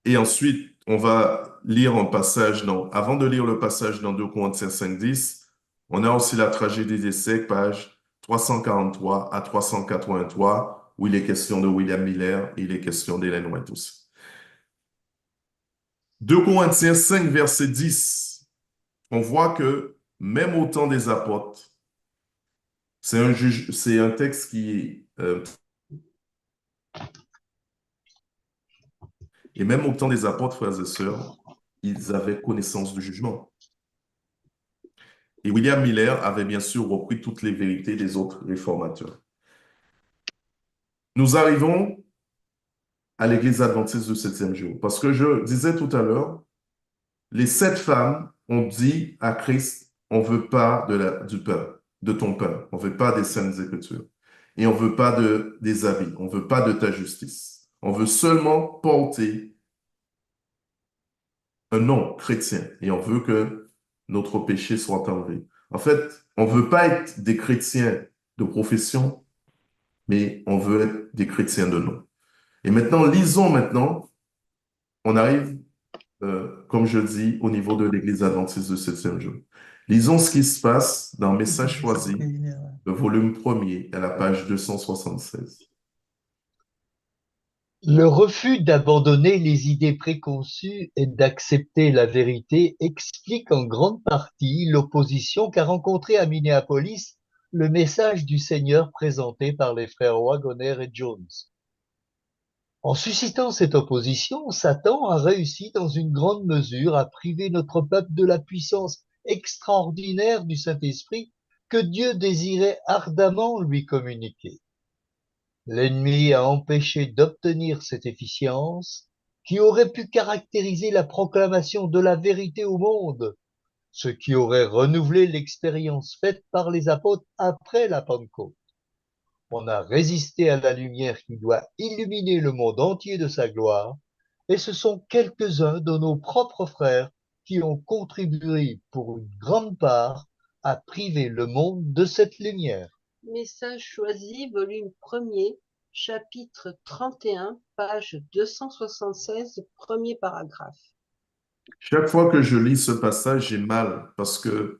Et ensuite, on va lire un passage avant de lire le passage dans 2 Corinthiens 5:10, on a aussi la Tragédie des siècles, pages 343 à 383, où il est question de William Miller et il est question d'Ellen White aussi. 2 Corinthiens 5, verset 10, on voit que même au temps des apôtres, c'est un texte qui et même au temps des apôtres, frères et sœurs, ils avaient connaissance du jugement. Et William Miller avait bien sûr repris toutes les vérités des autres réformateurs. Nous arrivons à l'église adventiste du 7e jour. Parce que je disais tout à l'heure, les 7 femmes ont dit à Christ, on ne veut pas du pain, de ton pain. On ne veut pas des saintes écritures. Et on ne veut pas des habits. On ne veut pas de ta justice. On veut seulement porter un nom chrétien. Et on veut que notre péché soit enlevé. En fait, on ne veut pas être des chrétiens de profession, mais on veut être des chrétiens de nom. Et maintenant, on arrive, comme je dis, au niveau de l'église adventiste du 7e jour. Lisons ce qui se passe dans Message choisi, le volume 1er, à la page 276. Le refus d'abandonner les idées préconçues et d'accepter la vérité explique en grande partie l'opposition qu'a rencontrée à Minneapolis le message du Seigneur présenté par les frères Wagoner et Jones. En suscitant cette opposition, Satan a réussi dans une grande mesure à priver notre peuple de la puissance extraordinaire du Saint-Esprit que Dieu désirait ardemment lui communiquer. L'ennemi a empêché d'obtenir cette efficience qui aurait pu caractériser la proclamation de la vérité au monde, ce qui aurait renouvelé l'expérience faite par les apôtres après la Pentecôte. On a résisté à la lumière qui doit illuminer le monde entier de sa gloire, et ce sont quelques-uns de nos propres frères qui ont contribué pour une grande part à priver le monde de cette lumière. Message choisi, volume 1er, chapitre 31, page 276, premier paragraphe. Chaque fois que je lis ce passage, j'ai mal parce que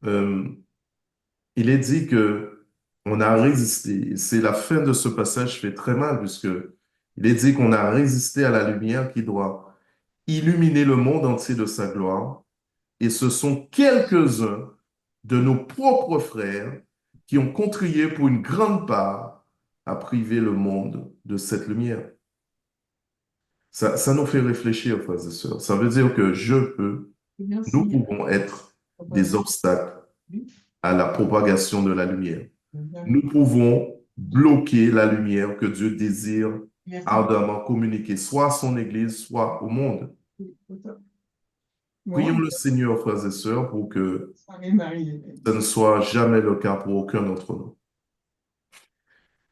il est dit que on a résisté. C'est la fin de ce passage qui fait très mal puisque il est dit qu'on a résisté à la lumière qui doit illuminer le monde entier de sa gloire. Et ce sont quelques-uns de nos propres frères qui ont contribué pour une grande part à priver le monde de cette lumière. Ça nous fait réfléchir, frères et sœurs. Ça veut dire que nous pouvons être des obstacles à la propagation de la lumière. Nous pouvons bloquer la lumière que Dieu désire ardemment communiquer, soit à son Église, soit au monde. Prions le Seigneur, frères et sœurs, pour que ce ne soit jamais le cas pour aucun d'entre nous.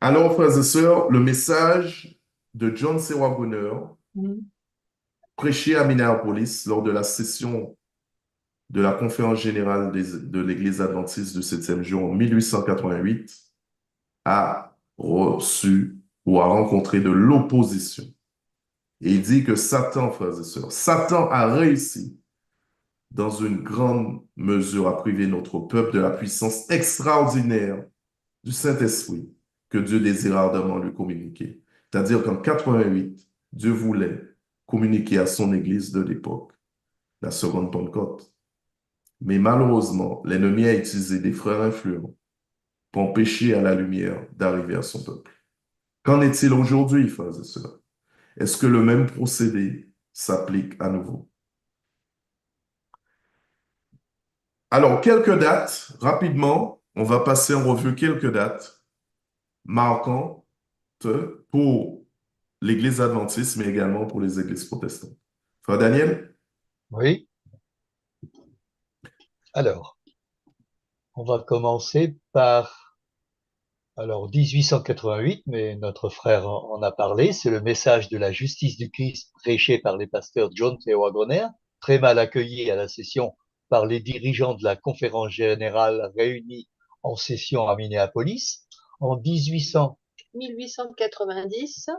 Alors, frères et sœurs, le message de John C. Wagoner prêché à Minneapolis lors de la session de la conférence générale de l'Église adventiste du 7e jour en 1888, a reçu ou a rencontré de l'opposition. Et il dit que Satan, frères et sœurs, Satan a réussi dans une grande mesure à priver notre peuple de la puissance extraordinaire du Saint-Esprit que Dieu désire ardemment lui communiquer. C'est-à-dire qu'en 88, Dieu voulait communiquer à son Église de l'époque, la seconde Pentecôte. Mais malheureusement, l'ennemi a utilisé des frères influents pour empêcher à la lumière d'arriver à son peuple. Qu'en est-il aujourd'hui, frères et sœurs? Est-ce que le même procédé s'applique à nouveau? Alors, quelques dates, rapidement, on va passer en revue quelques dates marquantes pour l'Église adventiste, mais également pour les églises protestantes. Frère Daniel? Oui. Alors, on va commencer par 1888, mais notre frère en a parlé. C'est le message de la justice du Christ prêché par les pasteurs John T. Waggoner, très mal accueilli à la session par les dirigeants de la conférence générale réunis en session à Minneapolis. En 1890,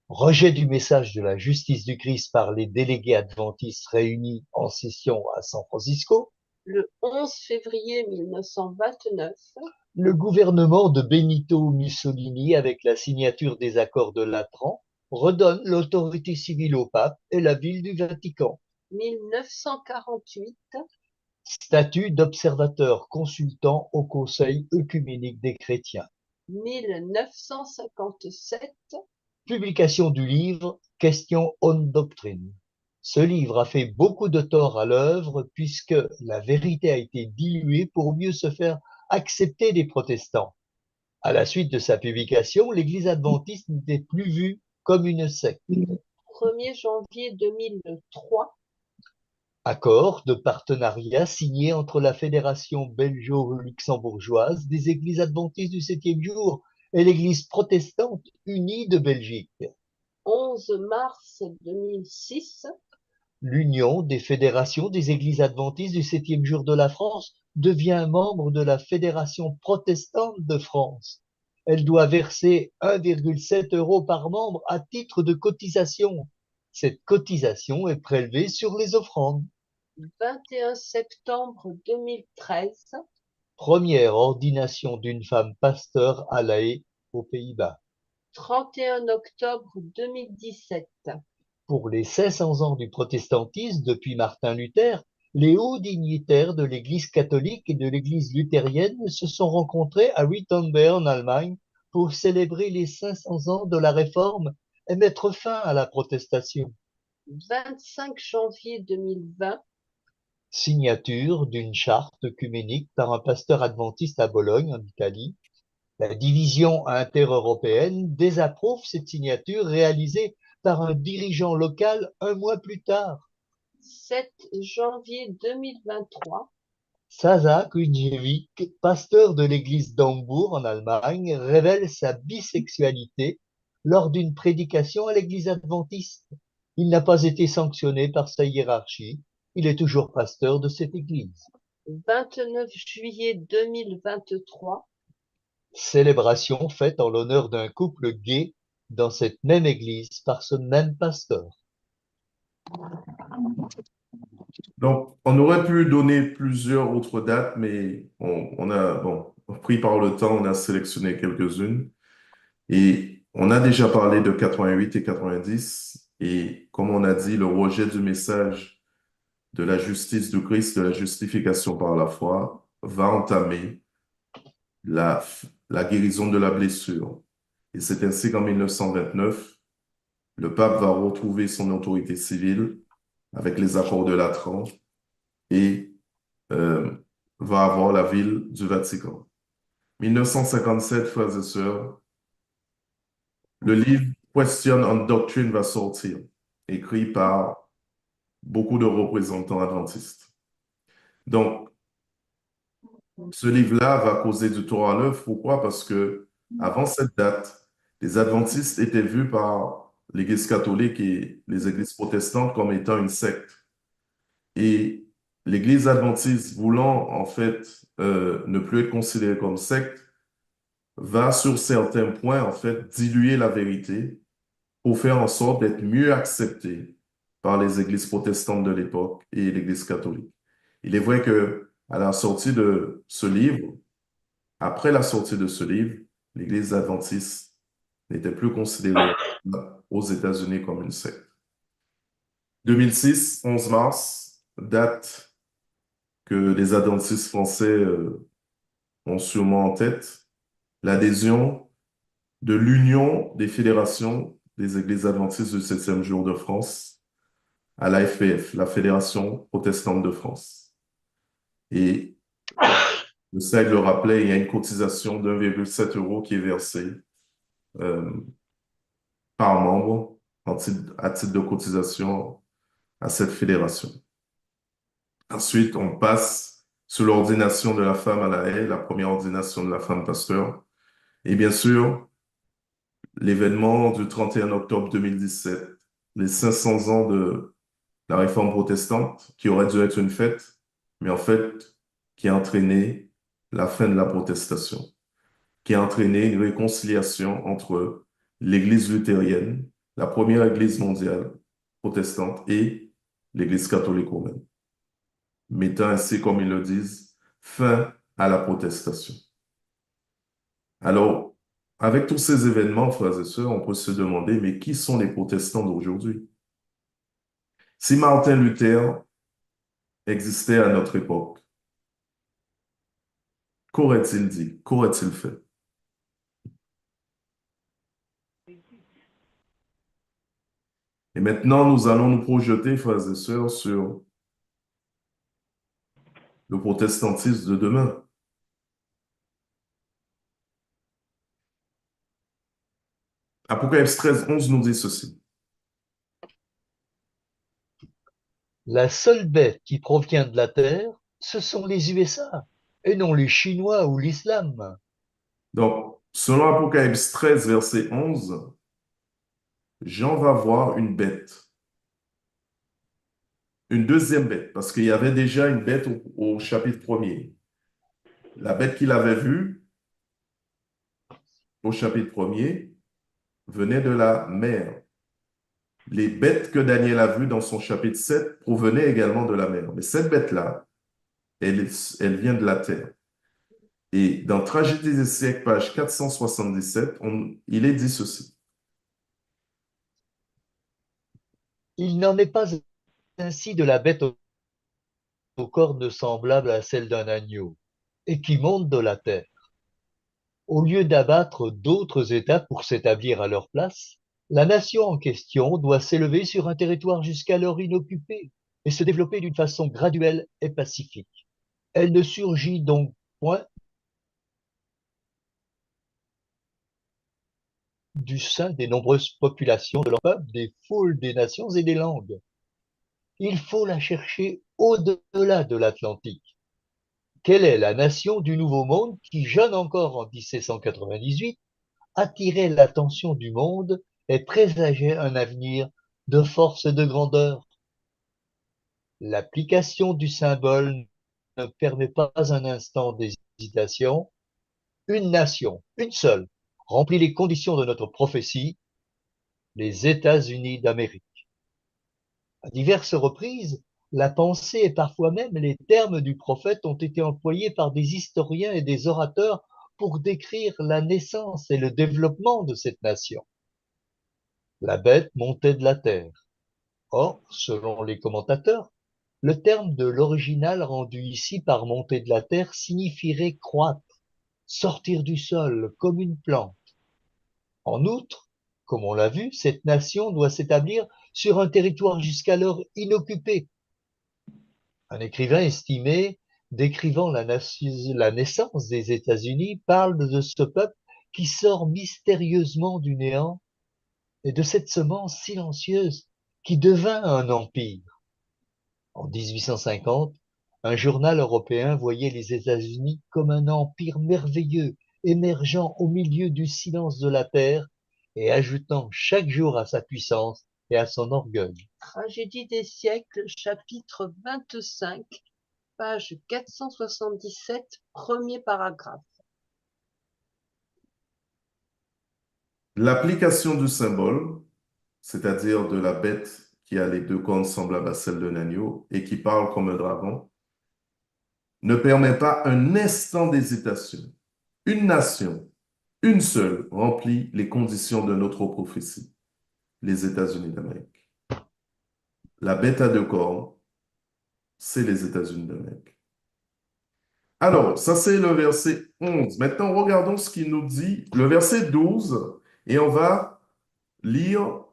rejet du message de la justice du Christ par les délégués adventistes réunis en session à San Francisco. le 11 février 1929, Le gouvernement de Benito Mussolini, avec la signature des accords de Latran, redonne l'autorité civile au pape et la ville du Vatican. 1948, Statut d'observateur consultant au Conseil œcuménique des chrétiens. 1957, Publication du livre Questions on doctrine. Ce livre a fait beaucoup de tort à l'œuvre puisque la vérité a été diluée pour mieux se faire accepter des protestants. À la suite de sa publication, l'Église adventiste n'était plus vue comme une secte. 1er janvier 2003, Accord de partenariat signé entre la Fédération belgeo-luxembourgeoise des Églises adventistes du 7e jour et l'Église protestante unie de Belgique. 11 mars 2006, L'Union des fédérations des Églises adventistes du 7e jour de la France devient membre de la Fédération protestante de France. Elle doit verser 1,7 € par membre à titre de cotisation. Cette cotisation est prélevée sur les offrandes. 21 septembre 2013, Première ordination d'une femme pasteur à La Haye, aux Pays-Bas. 31 octobre 2017, Pour les 500 ans du protestantisme depuis Martin Luther, les hauts dignitaires de l'Église catholique et de l'Église luthérienne se sont rencontrés à Wittenberg en Allemagne pour célébrer les 500 ans de la Réforme et mettre fin à la protestation. 25 janvier 2020, Signature d'une charte œcuménique par un pasteur adventiste à Bologne, en Italie. La division intereuropéenne désapprouve cette signature réalisée par un dirigeant local un mois plus tard. 7 janvier 2023, Sasa Kujjevic, pasteur de l'église d'Hambourg en Allemagne, révèle sa bisexualité lors d'une prédication à l'église adventiste. Il n'a pas été sanctionné par sa hiérarchie. Il est toujours pasteur de cette église. 29 juillet 2023, Célébration faite en l'honneur d'un couple gay dans cette même église par ce même pasteur. Donc, on aurait pu donner plusieurs autres dates, mais on a, bon, pris par le temps, on a sélectionné quelques-unes. Et on a déjà parlé de 88 et 90. Et comme on a dit, le rejet du message de la justice du Christ, de la justification par la foi, va entamer la guérison de la blessure. Et c'est ainsi qu'en 1929, le pape va retrouver son autorité civile avec les accords de Latran et va avoir la ville du Vatican. 1957, frères et sœurs, le livre Question on Doctrine va sortir, écrit par beaucoup de représentants adventistes. Donc, ce livre-là va causer du tort à l'œuvre. Pourquoi? Parce que avant cette date, les adventistes étaient vus par l'Église catholique et les églises protestantes comme étant une secte. Et l'Église adventiste, voulant en fait ne plus être considérée comme secte, va sur certains points en fait diluer la vérité pour faire en sorte d'être mieux acceptée par les églises protestantes de l'époque et l'Église catholique. Il est vrai que à la sortie de ce livre, après la sortie de ce livre, l'Église adventiste n'était plus considérée aux États-Unis comme une secte. 2006, 11 mars, date que les adventistes français ont sûrement en tête, l'adhésion de l'Union des fédérations des églises adventistes du 7e jour de France à la FPF, la Fédération protestante de France. Et le SAID le rappelait, il y a une cotisation d'1,7 € qui est versée par membre à titre de cotisation à cette fédération. Ensuite, on passe sur l'ordination de la femme à La Haye, la première ordination de la femme pasteur. Et bien sûr, l'événement du 31 octobre 2017, les 500 ans de la réforme protestante, qui aurait dû être une fête, mais en fait, qui a entraîné la fin de la protestation, qui a entraîné une réconciliation entre l'Église luthérienne, la première Église mondiale protestante, et l'Église catholique romaine, mettant ainsi, comme ils le disent, fin à la protestation. Alors, avec tous ces événements, frères et sœurs, on peut se demander, mais qui sont les protestants d'aujourd'hui? Si Martin Luther existait à notre époque, qu'aurait-il dit? Qu'aurait-il fait? Et maintenant, nous allons nous projeter, frères et sœurs, sur le protestantisme de demain. Apocalypse 13, 11 nous dit ceci. La seule bête qui provient de la terre, ce sont les USA, et non les Chinois ou l'islam. Donc, selon Apocalypse 13, verset 11, Jean va voir une bête. Une deuxième bête, parce qu'il y avait déjà une bête au chapitre 1er. La bête qu'il avait vue au chapitre 1er venait de la mer. Les bêtes que Daniel a vues dans son chapitre 7 provenaient également de la mer. Mais cette bête-là, elle vient de la terre. Et dans Tragédie des siècles, page 477, il est dit ceci. Il n'en est pas ainsi de la bête aux cornes semblables à celle d'un agneau, et qui monte de la terre. Au lieu d'abattre d'autres États pour s'établir à leur place, la nation en question doit s'élever sur un territoire jusqu'alors inoccupé et se développer d'une façon graduelle et pacifique. Elle ne surgit donc point du sein des nombreuses populations de leur peuple, des foules des nations et des langues. Il faut la chercher au-delà de l'Atlantique. Quelle est la nation du Nouveau Monde qui, jeune encore en 1798, attirait l'attention du monde et présageait un avenir de force et de grandeur? L'application du symbole ne permet pas un instant d'hésitation. Une nation, une seule, remplit les conditions de notre prophétie, les États-Unis d'Amérique. À diverses reprises, la pensée et parfois même les termes du prophète ont été employés par des historiens et des orateurs pour décrire la naissance et le développement de cette nation. La bête montait de la terre. Or, selon les commentateurs, le terme de l'original rendu ici par monter de la terre signifierait croître, sortir du sol comme une plante. En outre, comme on l'a vu, cette nation doit s'établir sur un territoire jusqu'alors inoccupé. Un écrivain estimé, décrivant la naissance des États-Unis, parle de ce peuple qui sort mystérieusement du néant et de cette semence silencieuse qui devint un empire. En 1850, un journal européen voyait les États-Unis comme un empire merveilleux émergeant au milieu du silence de la terre et ajoutant chaque jour à sa puissance et à son orgueil. Tragédie des siècles, chapitre 25, page 477, premier paragraphe. L'application du symbole, c'est-à-dire de la bête qui a les deux cornes semblables à celles d'un agneau et qui parle comme un dragon, ne permet pas un instant d'hésitation. Une nation, une seule, remplit les conditions de notre prophétie, les États-Unis d'Amérique. La bête à deux cornes, c'est les États-Unis d'Amérique. Alors, ça c'est le verset 11. Maintenant, regardons ce qu'il nous dit, le verset 12, et on va lire,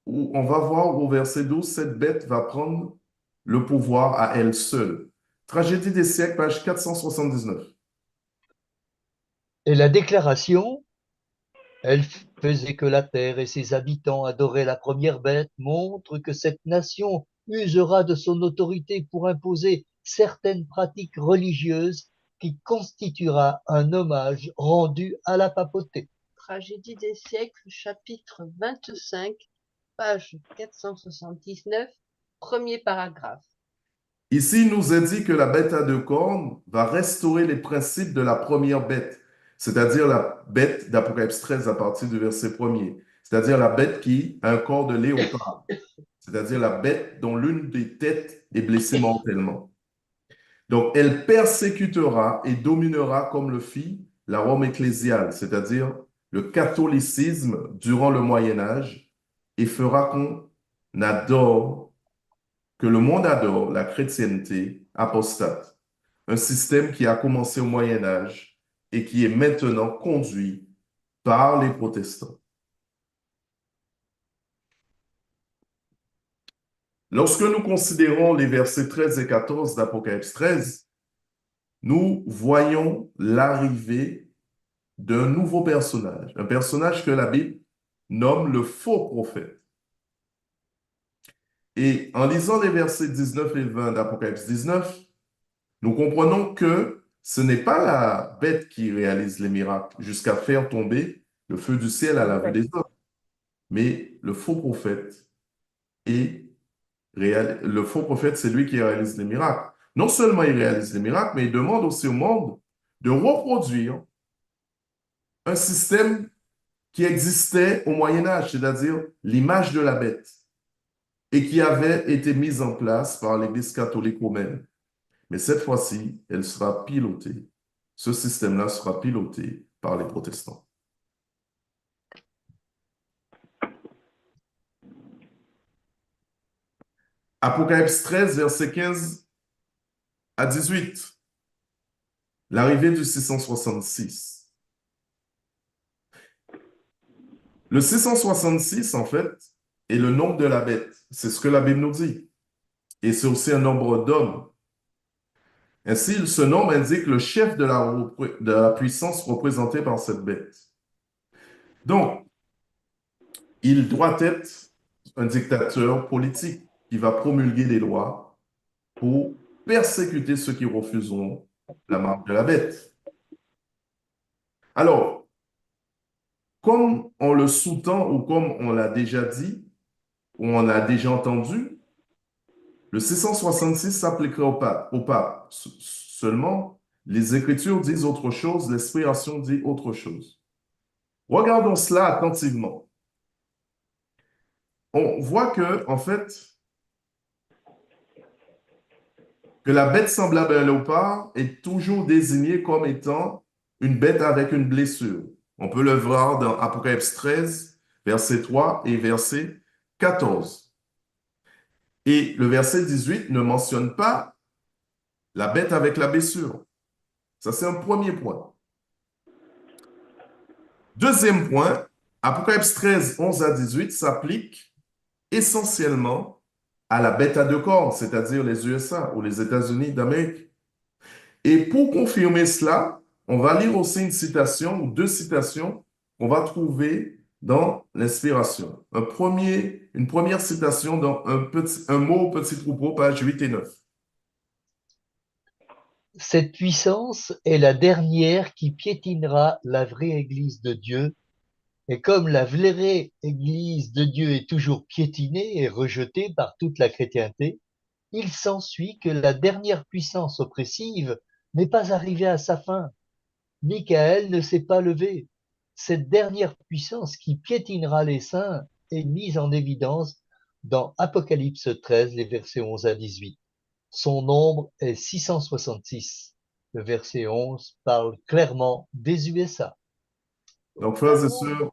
ou on va voir au verset 12, cette bête va prendre le pouvoir à elle seule. Tragédie des siècles, page 479. Et la déclaration, elle faisait que la terre et ses habitants adoraient la première bête, montre que cette nation usera de son autorité pour imposer certaines pratiques religieuses qui constituera un hommage rendu à la papauté. Tragédie des siècles, chapitre 25, page 479, premier paragraphe. Ici, il nous est dit que la bête à deux cornes va restaurer les principes de la première bête, c'est-à-dire la bête d'Apocalypse 13 à partir du verset 1er, c'est-à-dire la bête qui a un corps de léopard, c'est-à-dire la bête dont l'une des têtes est blessée mortellement. Donc, elle persécutera et dominera comme le fit la Rome ecclésiale, c'est-à-dire le catholicisme durant le Moyen Âge, et fera que le monde adore la chrétienté apostate, un système qui a commencé au Moyen Âge et qui est maintenant conduit par les protestants. Lorsque nous considérons les versets 13 et 14 d'Apocalypse 13, nous voyons l'arrivée d'un nouveau personnage, un personnage que la Bible nomme le faux prophète. Et en lisant les versets 19 et 20 d'Apocalypse 19, nous comprenons que ce n'est pas la bête qui réalise les miracles jusqu'à faire tomber le feu du ciel à la vue des hommes, mais le faux prophète c'est lui qui réalise les miracles. Non seulement il réalise les miracles, mais il demande aussi au monde de reproduire un système qui existait au Moyen Âge, c'est-à-dire l'image de la bête, et qui avait été mise en place par l'Église catholique romaine. Mais cette fois-ci, elle sera pilotée. Ce système-là sera piloté par les protestants. Apocalypse 13, versets 15 à 18. L'arrivée du 666. Le 666, en fait, est le nombre de la bête. C'est ce que la Bible nous dit. Et c'est aussi un nombre d'hommes. Ainsi, ce nombre indique le chef de la puissance représentée par cette bête. Donc, il doit être un dictateur politique qui va promulguer des lois pour persécuter ceux qui refuseront la marque de la bête. Alors, comme on le sous-tend ou comme on l'a déjà dit, ou on l'a déjà entendu, le 666 s'appliquerait au pape. Seulement, les Écritures disent autre chose, l'inspiration dit autre chose. Regardons cela attentivement. On voit que, en fait, que la bête semblable à un léopard est toujours désignée comme étant une bête avec une blessure. On peut le voir dans Apocalypse 13, verset 3 et verset 14. Et le verset 18 ne mentionne pas la bête avec la blessure. Ça, c'est un premier point. Deuxième point, Apocalypse 13, 11 à 18 s'applique essentiellement à la bête à deux cornes, c'est-à-dire les USA ou les États-Unis d'Amérique. Et pour confirmer cela, on va lire aussi une citation ou deux citations qu'on va trouver dans l'inspiration. Une première citation dans un mot au petit troupeau, page 8 et 9. Cette puissance est la dernière qui piétinera la vraie Église de Dieu Et comme la vraie Église de Dieu est toujours piétinée et rejetée par toute la chrétienté, il s'ensuit que la dernière puissance oppressive n'est pas arrivée à sa fin. Michael ne s'est pas levé. Cette dernière puissance qui piétinera les saints est mise en évidence dans Apocalypse 13, les versets 11 à 18. Son nombre est 666. Le verset 11 parle clairement des USA. Donc, frères et sœurs,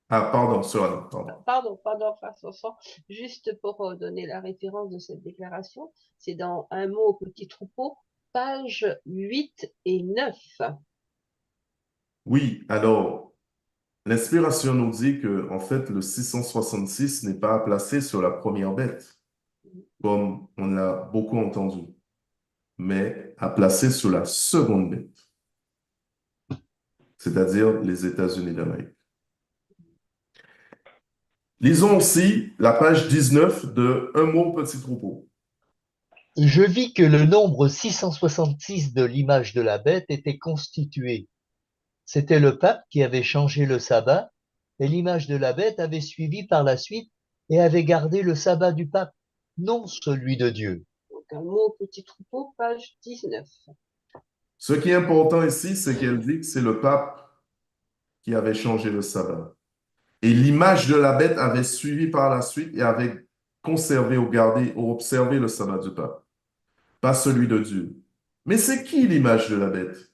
ah, pardon, sœur Anne, pardon. Pardon, frère Sanson. Juste pour donner la référence de cette déclaration, c'est dans Un mot au petit troupeau, pages 8 et 9. Oui, alors, l'inspiration nous dit que, en fait, le 666 n'est pas placé sur la première bête, comme on l'a beaucoup entendu, mais à placer sur la seconde bête, c'est-à-dire les États-Unis d'Amérique. Lisons aussi la page 19 de Un mot petit troupeau. Je vis que le nombre 666 de l'image de la bête était constitué. C'était le pape qui avait changé le sabbat, et l'image de la bête avait suivi par la suite et avait gardé le sabbat du pape, non celui de Dieu. Donc, Un mot au petit troupeau, page 19. Ce qui est important ici, c'est qu'elle dit que c'est le pape qui avait changé le sabbat. Et l'image de la bête avait suivi par la suite et avait conservé ou gardé ou observé le sabbat du pape, pas celui de Dieu. Mais c'est qui l'image de la bête?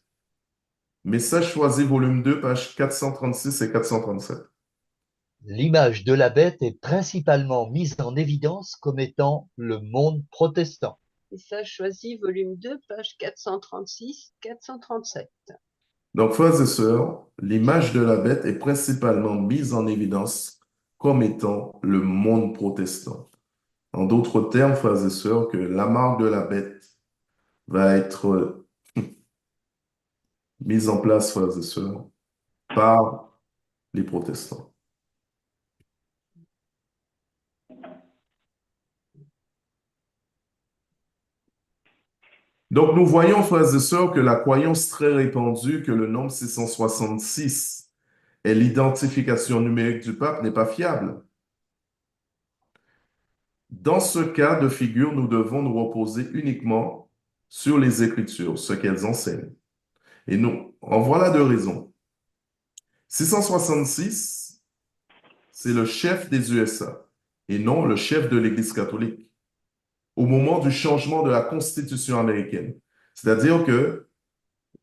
Message choisi, volume 2, page 436 et 437. L'image de la bête est principalement mise en évidence comme étant le monde protestant. Message choisi, volume 2, page 436-437. Donc, frères et sœurs, l'image de la bête est principalement mise en évidence comme étant le monde protestant. En d'autres termes, frères et sœurs, que la marque de la bête va être mise en place, frères et sœurs, par les protestants. Donc, nous voyons, frères et sœurs, que la croyance très répandue que le nombre 666 est l'identification numérique du pape n'est pas fiable. Dans ce cas de figure, nous devons nous reposer uniquement sur les Écritures, ce qu'elles enseignent. Et nous, en voilà deux raisons. 666, c'est le chef des USA et non le chef de l'Église catholique au moment du changement de la Constitution américaine. C'est-à-dire que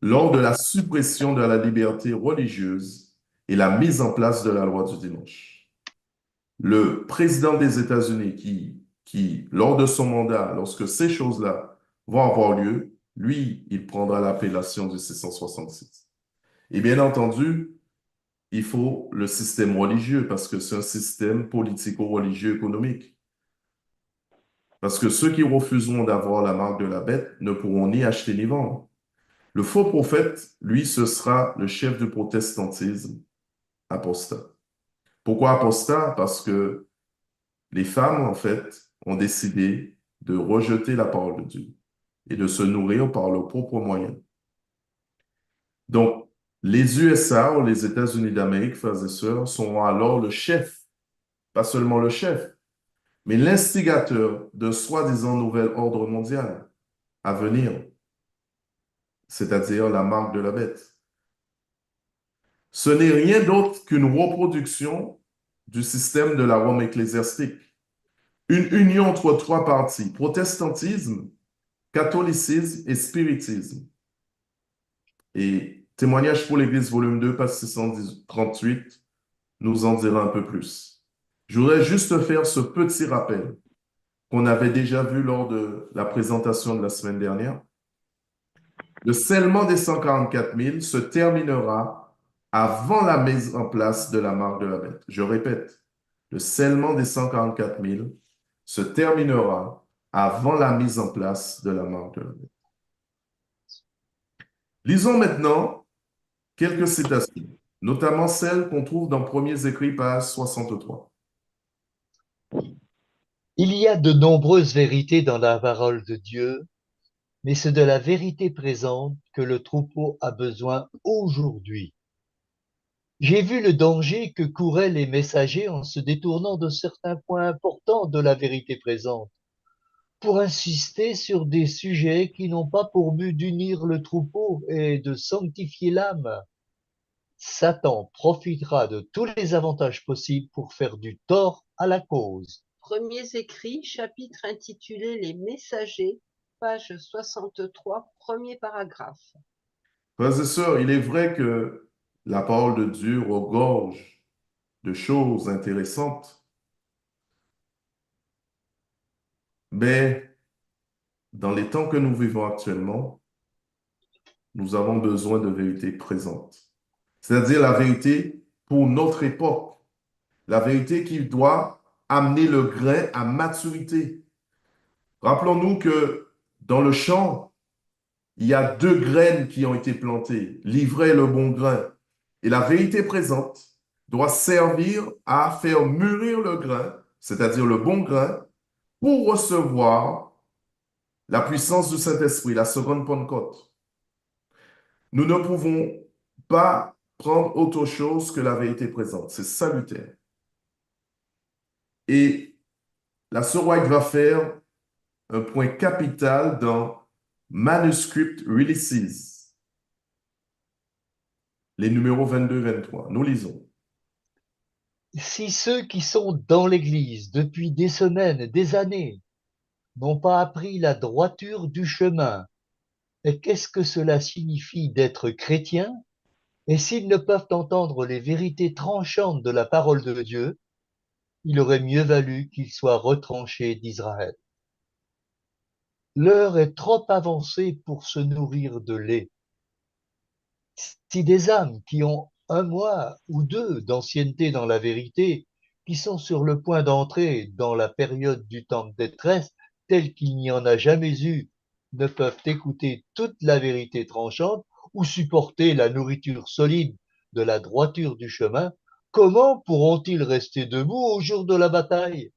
lors de la suppression de la liberté religieuse et la mise en place de la loi du dimanche. Le président des États-Unis qui, lors de son mandat, lorsque ces choses-là vont avoir lieu, lui, il prendra l'appellation du 666. Et bien entendu, il faut le système religieux parce que c'est un système politico-religieux économique. Parce que ceux qui refuseront d'avoir la marque de la bête ne pourront ni acheter ni vendre. Le faux prophète, lui, ce sera le chef du protestantisme apostat. Pourquoi apostat? Parce que les femmes, en fait, ont décidé de rejeter la parole de Dieu et de se nourrir par leurs propres moyens. Donc, les USA ou les États-Unis d'Amérique, frères et sœurs, seront alors le chef, pas seulement le chef, mais l'instigateur d'un soi-disant nouvel ordre mondial à venir, c'est-à-dire la marque de la bête. Ce n'est rien d'autre qu'une reproduction du système de la Rome ecclésiastique. Une union entre trois parties, protestantisme, catholicisme et spiritisme. Et Témoignage pour l'Église, volume 2, page 638, nous en dira un peu plus. Je voudrais juste faire ce petit rappel qu'on avait déjà vu lors de la présentation de la semaine dernière. Le scellement des 144 000 se terminera avant la mise en place de la marque de la bête. Je répète, le scellement des 144 000 se terminera avant la mise en place de la marque de la bête. Lisons maintenant quelques citations, notamment celles qu'on trouve dans Premiers Écrits, page 63. Il y a de nombreuses vérités dans la parole de Dieu, mais c'est de la vérité présente que le troupeau a besoin aujourd'hui. J'ai vu le danger que couraient les messagers en se détournant de certains points importants de la vérité présente, pour insister sur des sujets qui n'ont pas pour but d'unir le troupeau et de sanctifier l'âme. Satan profitera de tous les avantages possibles pour faire du tort à la cause. Premiers écrits, chapitre intitulé Les messagers, page 63, premier paragraphe. Frères et sœurs, il est vrai que la parole de Dieu regorge de choses intéressantes, mais dans les temps que nous vivons actuellement, nous avons besoin de vérité présente. C'est-à-dire la vérité pour notre époque, la vérité qui doit amener le grain à maturité. Rappelons-nous que dans le champ, il y a deux graines qui ont été plantées, l'ivraie et le bon grain. Et la vérité présente doit servir à faire mûrir le grain, c'est-à-dire le bon grain, pour recevoir la puissance du Saint-Esprit, la seconde Pentecôte. Nous ne pouvons pas prendre autre chose que la vérité présente. C'est salutaire. Et la sœur White va faire un point capital dans Manuscript Releases, les numéros 22-23. Nous lisons. Si ceux qui sont dans l'Église depuis des semaines, des années, n'ont pas appris la droiture du chemin, et qu'est-ce que cela signifie d'être chrétien, et s'ils ne peuvent entendre les vérités tranchantes de la parole de Dieu, il aurait mieux valu qu'ils soient retranchés d'Israël. L'heure est trop avancée pour se nourrir de lait. Si des âmes qui ont 1 mois ou 2 d'ancienneté dans la vérité, qui sont sur le point d'entrer dans la période du temps de détresse, telle qu'il n'y en a jamais eu, ne peuvent écouter toute la vérité tranchante ou supporter la nourriture solide de la droiture du chemin, comment pourront-ils rester debout au jour de la bataille?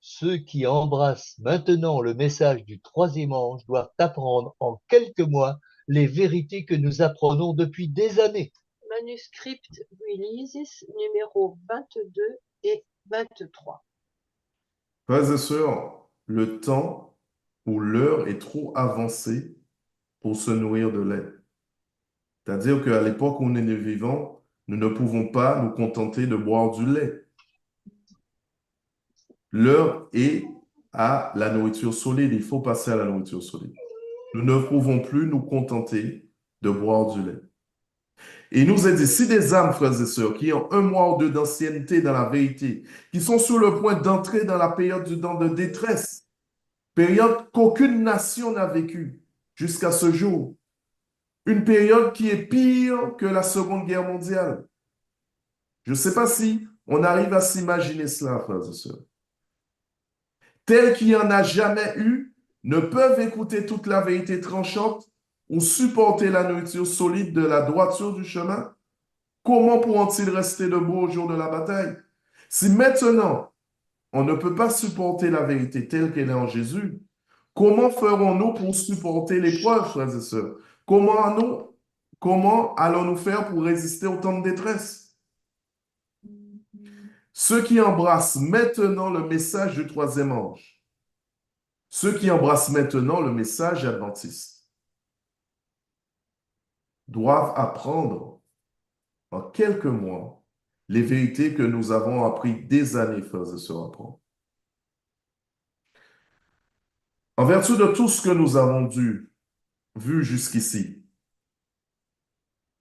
Ceux qui embrassent maintenant le message du troisième ange doivent apprendre en quelques mois les vérités que nous apprenons depuis des années. Manuscript Releases, numéro 22 et 23. Frères et sœurs, le temps ou l'heure est trop avancée pour se nourrir de lait. C'est-à-dire qu'à l'époque où nous vivons, nous ne pouvons pas nous contenter de boire du lait. L'heure est à la nourriture solide. Il faut passer à la nourriture solide. Nous ne pouvons plus nous contenter de boire du lait. Et il nous est dit, si des âmes, frères et sœurs, qui ont 1 mois ou 2 d'ancienneté dans la vérité, qui sont sur le point d'entrer dans la période du temps de détresse, période qu'aucune nation n'a vécue jusqu'à ce jour, une période qui est pire que la Seconde Guerre mondiale. Je ne sais pas si on arrive à s'imaginer cela, frères et sœurs. Tels qu'il n'y en a jamais eu, ne peuvent écouter toute la vérité tranchante ou supporter la nourriture solide de la droiture du chemin. Comment pourront-ils rester debout au jour de la bataille? Si maintenant, on ne peut pas supporter la vérité telle qu'elle est en Jésus, comment ferons-nous pour supporter l'épreuve, frères et sœurs? Comment allons-nous faire pour résister au temps de détresse? Ceux qui embrassent maintenant le message du troisième ange, ceux qui embrassent maintenant le message adventiste, doivent apprendre en quelques mois les vérités que nous avons appris des années, frères et sœurs, à apprendre. En vertu de tout ce que nous avons vu jusqu'ici,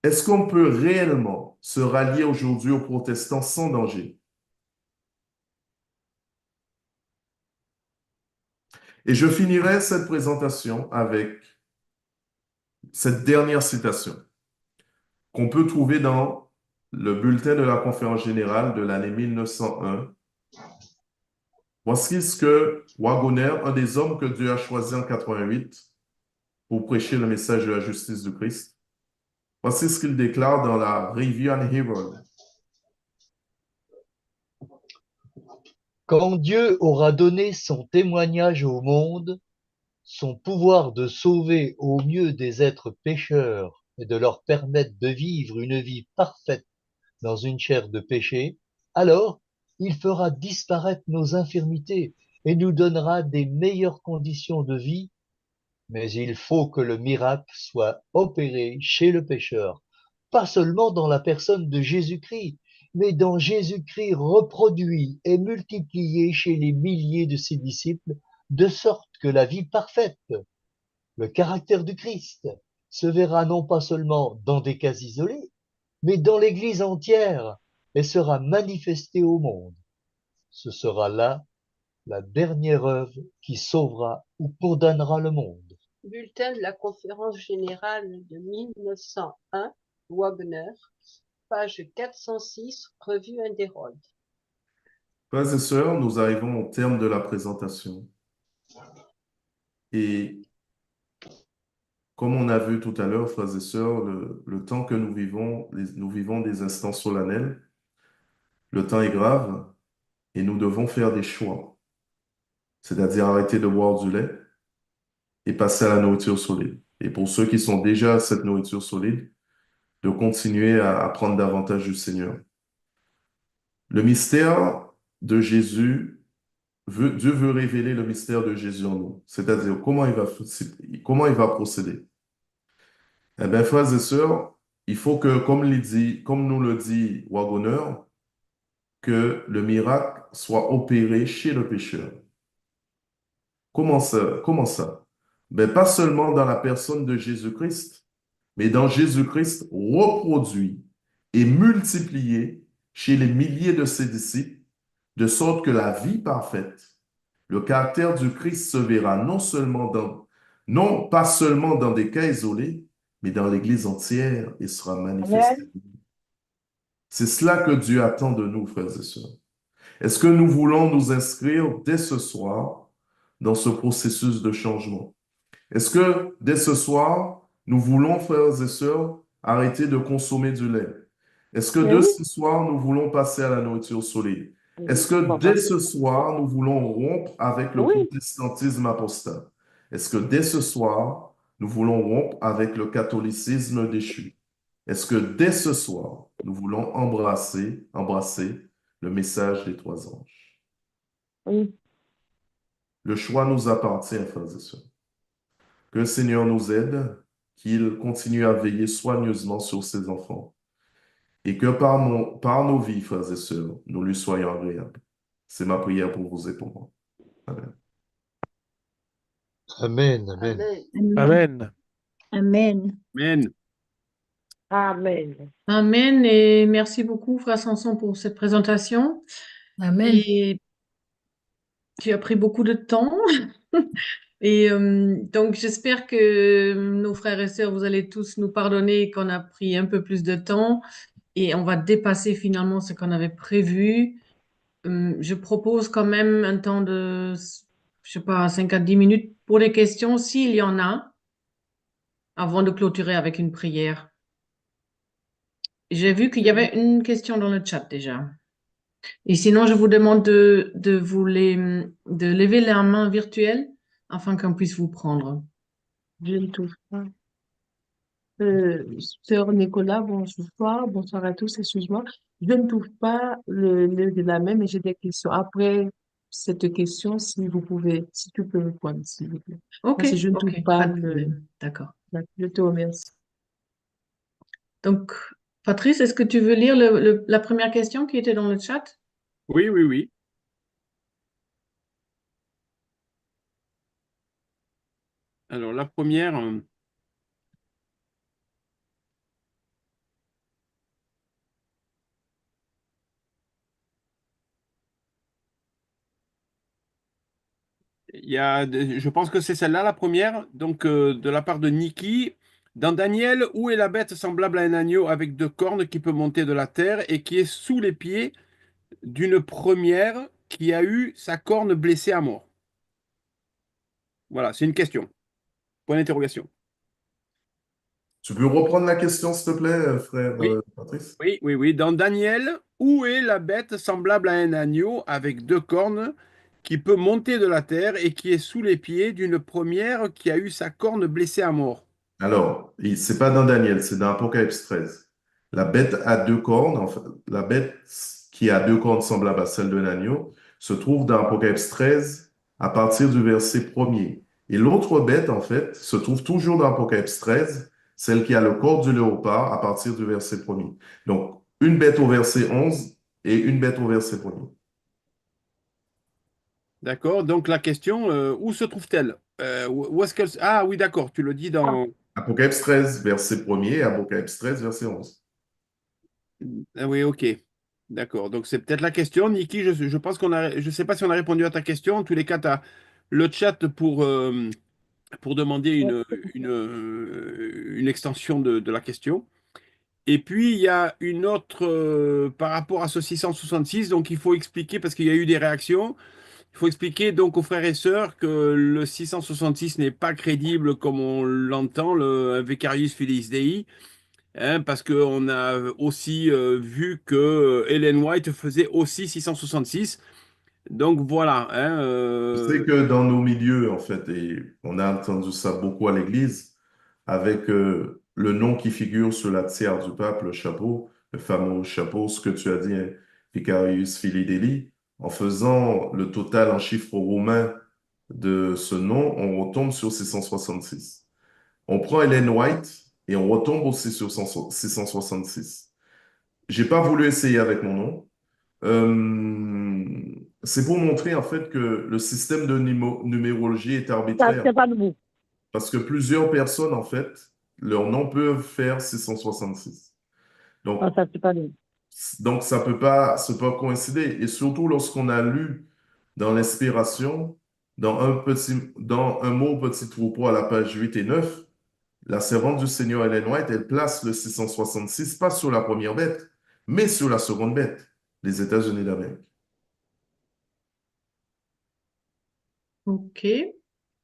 est-ce qu'on peut réellement se rallier aujourd'hui aux protestants sans danger? Et je finirai cette présentation avec cette dernière citation qu'on peut trouver dans le bulletin de la Conférence générale de l'année 1901. Voici ce que Wagoner, un des hommes que Dieu a choisi en 88 pour prêcher le message de la justice du Christ, voici ce qu'il déclare dans la Review and Herald. Quand Dieu aura donné son témoignage au monde, son pouvoir de sauver au mieux des êtres pécheurs et de leur permettre de vivre une vie parfaite dans une chair de péché, alors il fera disparaître nos infirmités et nous donnera des meilleures conditions de vie, mais il faut que le miracle soit opéré chez le pécheur, pas seulement dans la personne de Jésus-Christ, mais dans Jésus-Christ reproduit et multiplié chez les milliers de ses disciples, de sorte que la vie parfaite, le caractère du Christ, se verra non pas seulement dans des cas isolés, mais dans l'Église entière et sera manifesté au monde. Ce sera là la dernière œuvre qui sauvera ou condamnera le monde. Bulletin de la conférence générale de 1901, Wagner, page 406, revue Inderod. Frères et sœurs, nous arrivons au terme de la présentation. Et comme on a vu tout à l'heure, frères et sœurs, le temps que nous vivons des instants solennels. Le temps est grave et nous devons faire des choix. C'est-à-dire arrêter de boire du lait et passer à la nourriture solide. Et pour ceux qui sont déjà à cette nourriture solide, de continuer à apprendre davantage du Seigneur. Le mystère de Jésus, Dieu veut révéler le mystère de Jésus en nous. C'est-à-dire comment il va procéder. Eh bien, frères et sœurs, il faut que, comme nous le dit Wagner, que le miracle soit opéré chez le pécheur. Comment ça? Comment ça? Ben, pas seulement dans la personne de Jésus-Christ, mais dans Jésus-Christ reproduit et multiplié chez les milliers de ses disciples, de sorte que la vie parfaite, le caractère du Christ se verra non pas seulement dans des cas isolés, mais dans l'Église entière et sera manifesté. Amen. C'est cela que Dieu attend de nous, frères et sœurs. Est-ce que nous voulons nous inscrire dès ce soir dans ce processus de changement? Est-ce que dès ce soir, nous voulons, frères et sœurs, arrêter de consommer du lait? Est-ce que dès Oui. ce soir, nous voulons passer à la nourriture solide? Est-ce que dès ce soir, nous voulons rompre avec le Oui. protestantisme apostat? Est-ce que dès ce soir, nous voulons rompre avec le catholicisme déchu? Est-ce que dès ce soir, nous voulons embrasser le message des trois anges? Oui. Le choix nous appartient, frères et sœurs. Que le Seigneur nous aide, qu'il continue à veiller soigneusement sur ses enfants et que par nos vies, frères et sœurs, nous lui soyons agréables. C'est ma prière pour vous et pour moi. Amen. Amen, amen. Amen. Amen. Amen. Amen. Amen et merci beaucoup, Frère Samson, pour cette présentation. Amen. Et tu as pris beaucoup de temps. Et donc, j'espère que nos frères et sœurs, vous allez tous nous pardonner qu'on a pris un peu plus de temps et on va dépasser finalement ce qu'on avait prévu. Je propose quand même un temps de, je sais pas, 5 à 10 minutes pour les questions, s'il y en a, avant de clôturer avec une prière. J'ai vu qu'il y avait une question dans le chat déjà. Et sinon, je vous demande de lever la main virtuelle afin qu'on puisse vous prendre. Je ne trouve pas. Sœur Nicolas, bonsoir, bonsoir à tous, excuse-moi. Je ne trouve pas le de la main, mais j'ai des questions. Après cette question, si tu peux répondre, s'il vous plaît. Ok, Parce que je ne trouve ok, pas pas de problème. D'accord. Je te remercie. Donc, Patrice, est-ce que tu veux lire la première question qui était dans le chat? Oui, oui, oui. Alors, la première, je pense que c'est celle-là, la première, donc de la part de Niki. Dans Daniel, où est la bête semblable à un agneau avec deux cornes qui peut monter de la terre et qui est sous les pieds d'une première qui a eu sa corne blessée à mort? Voilà, c'est une question. Point d'interrogation. Tu peux reprendre la question, s'il te plaît, frère Oui. Patrice? Oui, oui, oui. Dans Daniel, où est la bête semblable à un agneau avec deux cornes qui peut monter de la terre et qui est sous les pieds d'une première qui a eu sa corne blessée à mort? Alors, c'est pas dans Daniel, c'est dans Apocalypse 13. La bête à deux cornes, enfin, la bête qui a deux cornes semblables à celle d'un agneau, se trouve dans Apocalypse 13 à partir du verset premier. Et l'autre bête, en fait, se trouve toujours dans Apocalypse 13, celle qui a le corps du léopard à partir du verset premier. Donc, une bête au verset 11 et une bête au verset premier. D'accord. Donc la question, où se trouve-t-elle? Où est-ce qu'elle... Ah oui, d'accord, tu le dis dans... Apocalypse 13, verset premier et Apocalypse 13, verset 11. Ah oui, ok. D'accord. Donc c'est peut-être la question. Niki, je pense qu'on a... Je ne sais pas si on a répondu à ta question. En tous les cas, tu as le chat pour demander une extension de la question. Et puis, il y a une autre par rapport à ce 666. Donc, il faut expliquer, parce qu'il y a eu des réactions, il faut expliquer donc aux frères et sœurs que le 666 n'est pas crédible comme on l'entend, le Vicarius Filii Dei, hein, parce qu'on a aussi vu que Ellen White faisait aussi 666. Donc, voilà. Hein, Je sais que dans nos milieux, en fait, et on a entendu ça beaucoup à l'église, avec le nom qui figure sur la tiare du pape, le chapeau, le fameux chapeau, ce que tu as dit, hein, Vicarius Filii Dei, en faisant le total en chiffres romains de ce nom, on retombe sur 666. On prend Ellen White et on retombe aussi sur 666. J'ai pas voulu essayer avec mon nom. C'est pour montrer en fait que le système de numérologie est Ça ne arbitraire tient pas debout. parce que plusieurs personnes en fait, leurs noms peuvent faire 666. Ah, Donc, ça ne tient pas debout. donc ça peut pas coïncider. Et surtout lorsqu'on a lu dans l'inspiration, dans un mot petit troupeau à la page 8 et 9, la servante du Seigneur Ellen White, elle place le 666 pas sur la première bête, mais sur la seconde bête, les États-Unis d'Amérique. Ok.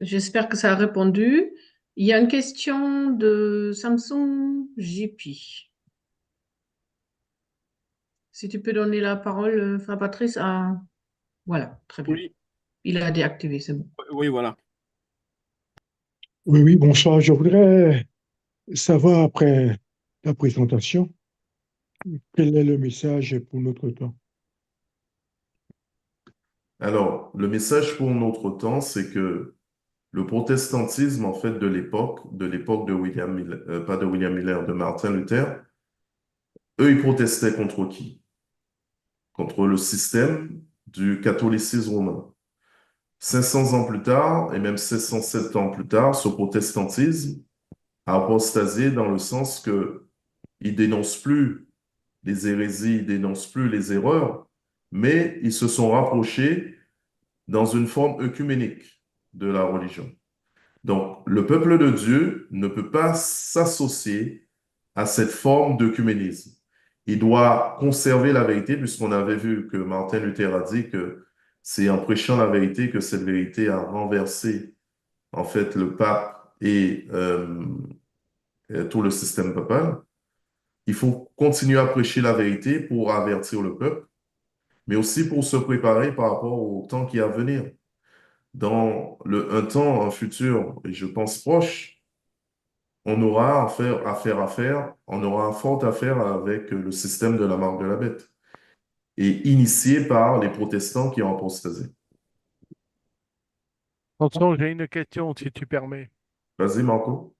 J'espère que ça a répondu. Il y a une question de Samsung JP. Si tu peux donner la parole, Frère Patrice, à... Voilà, très bien. oui, Il a déactivé, c'est bon. oui, voilà. Oui, oui, bonsoir. Je voudrais savoir, après la présentation, quel est le message pour notre temps. Alors, le message pour notre temps, c'est que le protestantisme, en fait, de l'époque de William Miller, pas de William Miller, de Martin Luther, eux, ils protestaient contre qui? Contre le système du catholicisme romain. 500 ans plus tard, et même 707 ans plus tard, ce protestantisme a apostasié dans le sens que il dénonce plus les hérésies, il dénonce plus les erreurs, mais ils se sont rapprochés dans une forme œcuménique de la religion. Donc, le peuple de Dieu ne peut pas s'associer à cette forme d'œcuménisme. Il doit conserver la vérité, puisqu'on avait vu que Martin Luther a dit que c'est en prêchant la vérité que cette vérité a renversé, en fait, le pape et tout le système papal. Il faut continuer à prêcher la vérité pour avertir le peuple, mais aussi pour se préparer par rapport au temps qui est à venir. Dans un temps, un futur, et je pense proche, on aura on aura un fort affaire avec le système de la marque de la bête, et initié par les protestants qui ont apostasé. Attention, j'ai une question, si tu permets. Vas-y, Marco.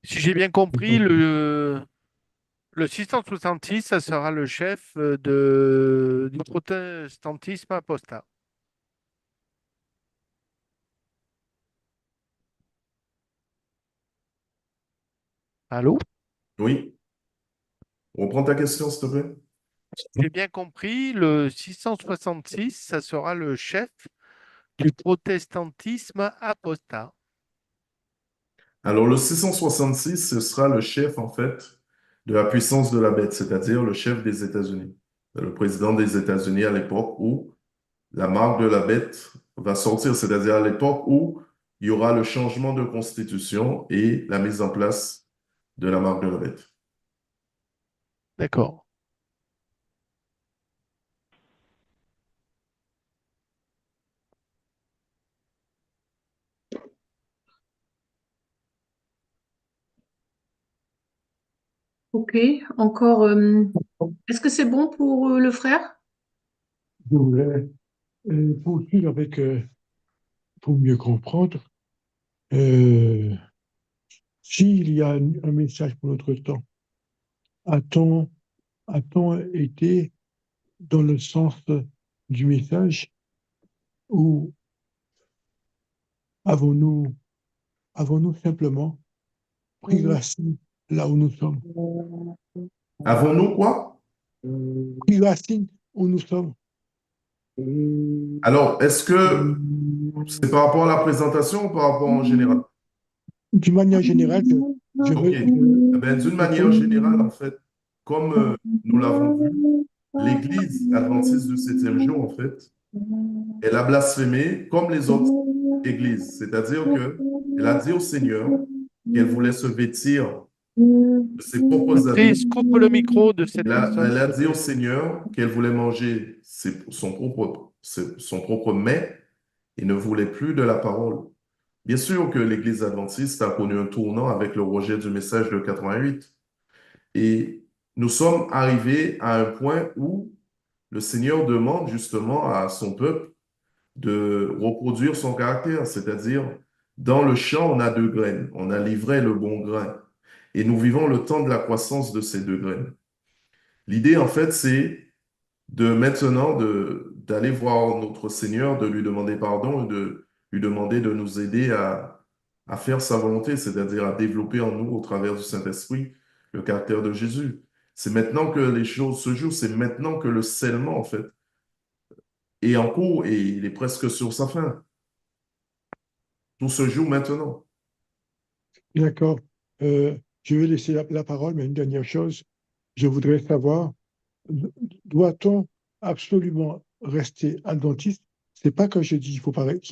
Si j'ai bien compris, le 666, ça sera le chef du protestantisme apostat. Allô? Oui, reprends ta question, s'il te plaît. J'ai bien compris, le 666, ça sera le chef du protestantisme apostat. Alors, le 666, ce sera le chef, en fait, de la puissance de la bête, c'est-à-dire le chef des États-Unis, le président des États-Unis à l'époque où la marque de la bête va sortir, c'est-à-dire à l'époque où il y aura le changement de constitution et la mise en place de la marque de la bête. D'accord. Ok, encore. Est-ce que c'est bon pour le frère? Je voudrais poursuivre avec, pour mieux comprendre, euh, s'il y a un message pour notre temps, a-t-on a-t-on été dans le sens du message ou avons-nous avons-nous simplement pris racine là où nous sommes? Avons-nous quoi? Pris racine où nous sommes. Alors, est-ce que c'est par rapport à la présentation ou par rapport en général? D'une manière générale, je Ok. veux, Eh ben, d'une manière générale, en fait, comme nous l'avons vu, l'Église adventiste du septième jour, en fait, elle a blasphémé comme les autres églises. C'est-à-dire que elle a dit au Seigneur qu'elle voulait se vêtir de ses propres habits. Patrice, coupe le micro de cette personne, Elle s'il a te dit au plaît. Seigneur qu'elle voulait manger son propre mets et ne voulait plus de la parole. Bien sûr que l'Église adventiste a connu un tournant avec le rejet du message de 88. Et nous sommes arrivés à un point où le Seigneur demande justement à son peuple de reproduire son caractère, c'est-à-dire dans le champ, on a deux graines, on a livré le bon grain. Et nous vivons le temps de la croissance de ces deux graines. L'idée, en fait, c'est de maintenant d'aller voir notre Seigneur, de lui demander pardon et de lui demander de nous aider à faire sa volonté, c'est-à-dire à développer en nous, au travers du Saint-Esprit, le caractère de Jésus. C'est maintenant que les choses se jouent, c'est maintenant que le scellement, en fait, est en cours et il est presque sur sa fin. Tout se joue maintenant. d'accord. Je vais laisser la parole, mais une dernière chose, je voudrais savoir, doit-on absolument rester adventiste? C'est pas que je dis qu'il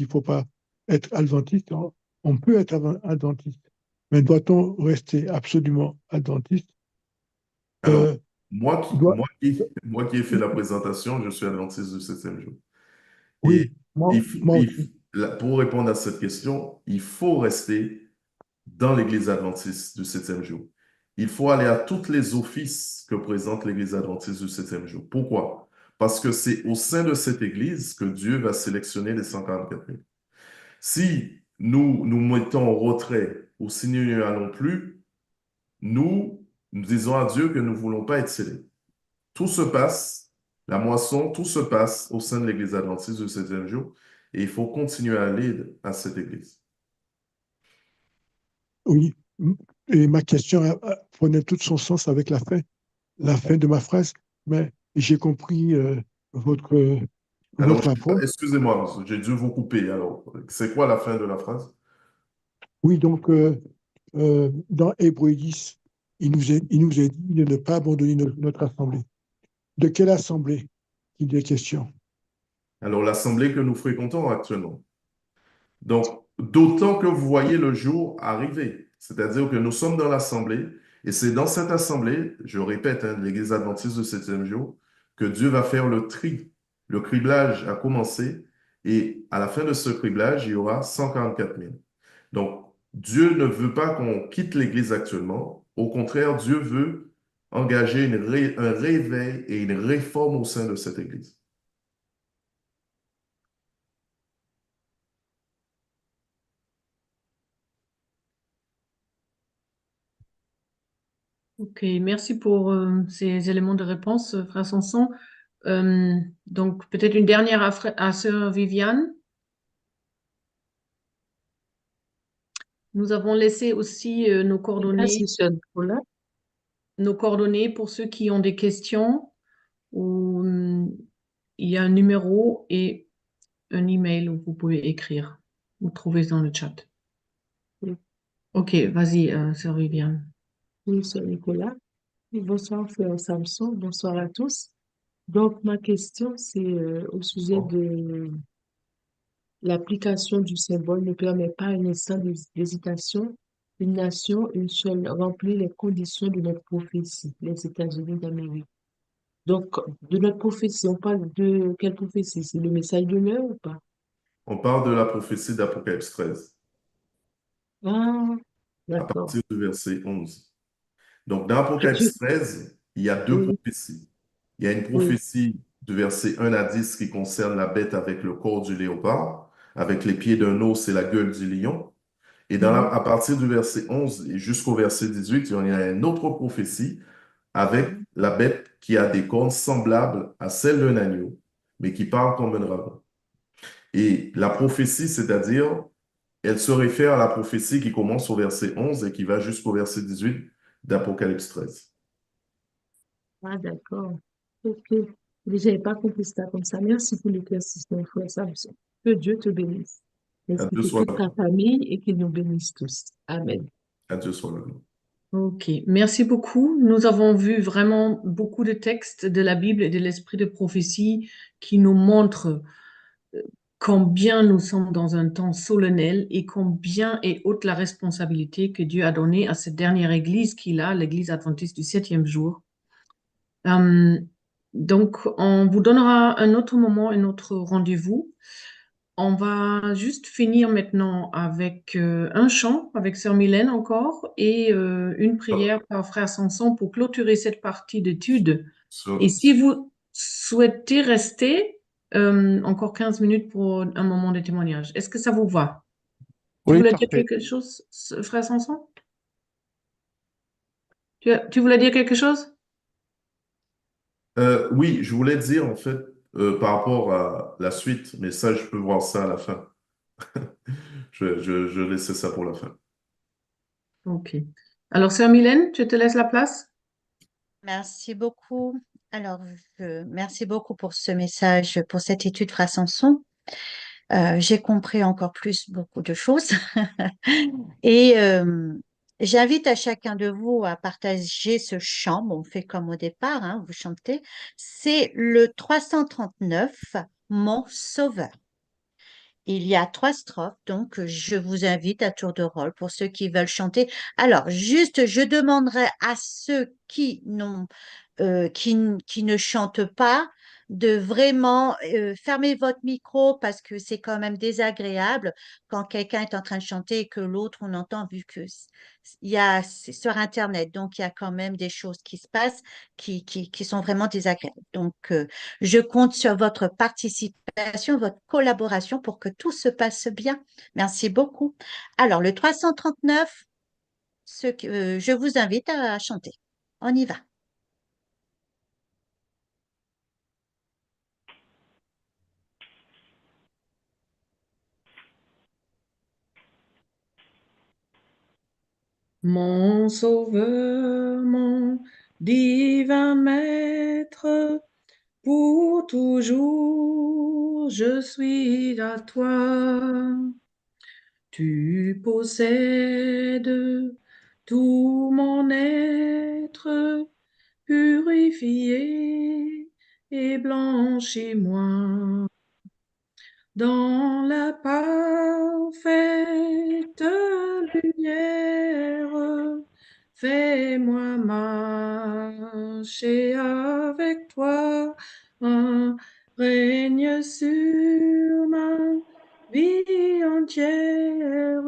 faut pas être adventiste, hein. On peut être adventiste, mais doit-on rester absolument adventiste? Alors, Euh, doit, moi qui ai fait la présentation, je suis adventiste du septième jour. Et oui, moi aussi. pour répondre à cette question, il faut rester dans l'Église adventiste du septième jour. Il faut aller à tous les offices que présente l'Église adventiste du septième jour. Pourquoi? Parce que c'est au sein de cette Église que Dieu va sélectionner les 144 000. Si nous nous mettons en retrait ou si nous n'y allons plus, nous disons à Dieu que nous ne voulons pas être scellés. Tout se passe, la moisson, tout se passe au sein de l'Église adventiste du septième jour et il faut continuer à aller à cette Église. Oui, et ma question prenait tout son sens avec la fin de ma phrase, mais j'ai compris votre, Alors, votre approche. excusez-moi, j'ai dû vous couper. Alors, c'est quoi la fin de la phrase? Oui, donc, dans Hébreux 10, il nous est dit de ne pas abandonner notre assemblée. De quelle assemblée il est question? Alors, l'assemblée que nous fréquentons actuellement. Donc, d'autant que vous voyez le jour arriver, c'est-à-dire que nous sommes dans l'assemblée, et c'est dans cette assemblée, je répète, hein, l'Église adventiste du septième jour, que Dieu va faire le tri. Le criblage a commencé, et à la fin de ce criblage, il y aura 144 000. Donc, Dieu ne veut pas qu'on quitte l'Église actuellement. Au contraire, Dieu veut engager un réveil et une réforme au sein de cette Église. Ok, merci pour ces éléments de réponse, frère Sanson. Donc, peut-être une dernière à sœur Viviane. Nous avons laissé aussi Merci, sœur Nicolas. nos coordonnées pour ceux qui ont des questions. Ou, il y a un numéro et un email où vous pouvez écrire. Vous trouvez dans le chat. Oui, Ok, vas-y, sœur Viviane. oui, sœur Nicolas. Et bonsoir, frère Samson. Bonsoir à tous. Donc, ma question, c'est au sujet de l'application du symbole ne permet pas un instant d'hésitation. Une nation, une seule, remplit les conditions de notre prophétie, les États-Unis d'Amérique. Donc, de notre prophétie, on parle de quelle prophétie? C'est le message de l'heure ou pas? On parle de la prophétie d'Apocalypse 13, Ah, à d'accord. partir du verset 11. Donc, dans Apocalypse 13, il y a deux Oui, prophéties. Il y a une oui. prophétie du verset 1 à 10 qui concerne la bête avec le corps du léopard, avec les pieds d'un ours et la gueule du lion. Et à partir du verset 11 et jusqu'au verset 18, il y a une autre prophétie avec la bête qui a des cornes semblables à celles d'un agneau, mais qui parle comme un dragon. Et la prophétie, c'est-à-dire, elle se réfère à la prophétie qui commence au verset 11 et qui va jusqu'au verset 18 d'Apocalypse 13. Ah, d'accord. Ok. Je n'avais pas compris ça comme ça. Merci pour l'éclaircissement, frère Samson. Que Dieu te bénisse, À ainsi Dieu que soit toute la ta gloire. famille et qu'il nous bénisse tous. Amen. À Dieu soit la gloire. Ok, merci beaucoup. Nous avons vu vraiment beaucoup de textes de la Bible et de l'esprit de prophétie qui nous montrent combien nous sommes dans un temps solennel et combien est haute la responsabilité que Dieu a donnée à cette dernière église qu'il a, l'église adventiste du septième jour. Euh, donc, on vous donnera un autre moment, un autre rendez-vous. On va juste finir maintenant avec un chant, avec Sœur Mylène encore, et une prière par Frère Samson pour clôturer cette partie d'étude. Et si vous souhaitez rester, encore 15 minutes pour un moment de témoignage. Est-ce que ça vous va? Tu Oui, voulais dire parfait. quelque chose, Frère Samson? Tu voulais dire quelque chose? Oui, je voulais dire en fait par rapport à la suite, mais ça, je peux voir ça à la fin. Je laisserai ça pour la fin. Ok. Alors, Sœur Mylène, je te laisse la place. Merci beaucoup. Alors, merci beaucoup pour ce message, pour cette étude, Frère Samson. J'ai compris encore plus beaucoup de choses. Et j'invite à chacun de vous à partager ce chant. Bon, on fait comme au départ, hein, vous chantez. C'est le 339, Mon Sauveur. Il y a 3 strophes, donc je vous invite à tour de rôle pour ceux qui veulent chanter. Alors, juste, je demanderai à ceux qui ne chantent pas de vraiment fermer votre micro parce que c'est quand même désagréable quand quelqu'un est en train de chanter et que l'autre, on entend vu que c'est sur Internet. Donc, il y a quand même des choses qui se passent qui sont vraiment désagréables. Donc, je compte sur votre participation, votre collaboration pour que tout se passe bien. Merci beaucoup. Alors, le 339, je vous invite à chanter. On y va. Mon sauveur, mon divin maître, pour toujours je suis à toi. Tu possèdes tout mon être, purifié et blanchis-moi. Dans la parfaite lumière, fais-moi marcher avec toi, règne sur ma vie entière,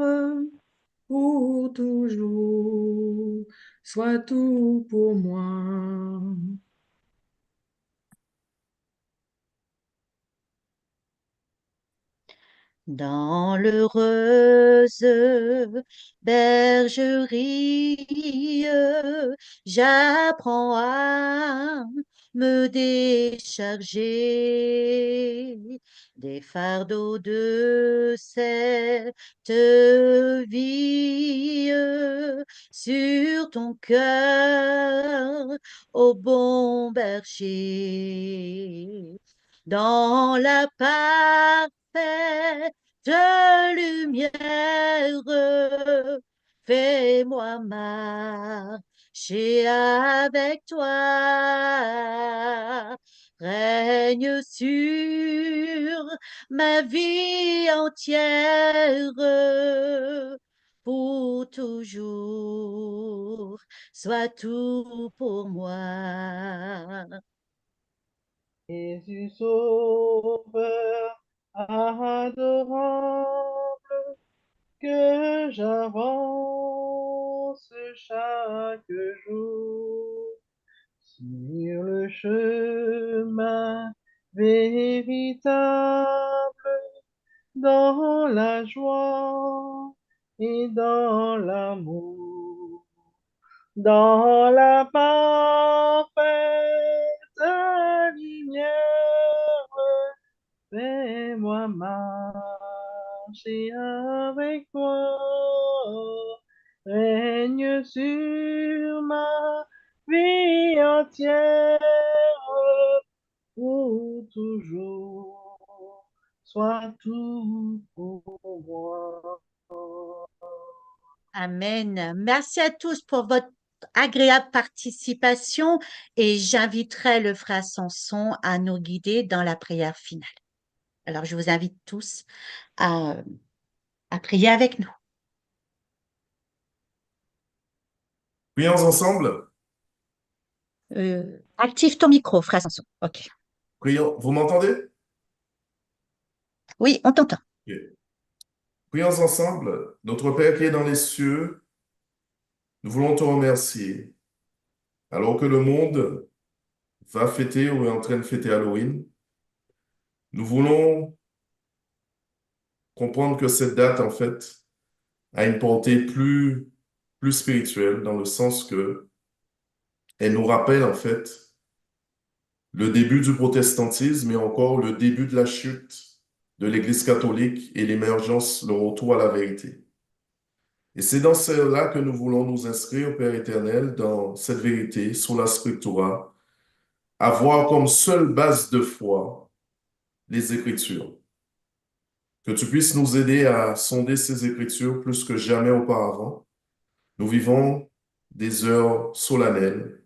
pour toujours, sois tout pour moi. Dans l'heureuse bergerie, j'apprends à me décharger des fardeaux de cette vie sur ton cœur, ô bon berger. Dans la parfaite lumière, fais-moi marcher avec toi. Règne sur ma vie entière pour toujours. Sois tout pour moi. Jésus sauveur adorable, que j'avance avance chaque jour sur le chemin véritable, dans la joie et dans l'amour, dans la parfaite lumière. Fais-moi marcher avec toi, règne sur ma vie entière, pour toujours, sois tout pour moi. Amen. Merci à tous pour votre agréable participation et j'inviterai le frère Samson à nous guider dans la prière finale. Alors, je vous invite tous à, à prier avec nous. Prions ensemble. Active ton micro, frère Samson. OK. Prions. Vous m'entendez? Oui, on t'entend. Ok. Prions ensemble. Notre Père qui est dans les cieux, nous voulons te remercier. Alors que le monde va fêter ou est en train de fêter Halloween, nous voulons comprendre que cette date, en fait, a une portée plus spirituelle, dans le sens que elle nous rappelle, en fait, le début du protestantisme et encore le début de la chute de l'Église catholique et l'émergence, le retour à la vérité. Et c'est dans cela que nous voulons nous inscrire, Père éternel, dans cette vérité, sur la Scriptura, avoir comme seule base de foi les Écritures. Que tu puisses nous aider à sonder ces Écritures plus que jamais auparavant. Nous vivons des heures solennelles.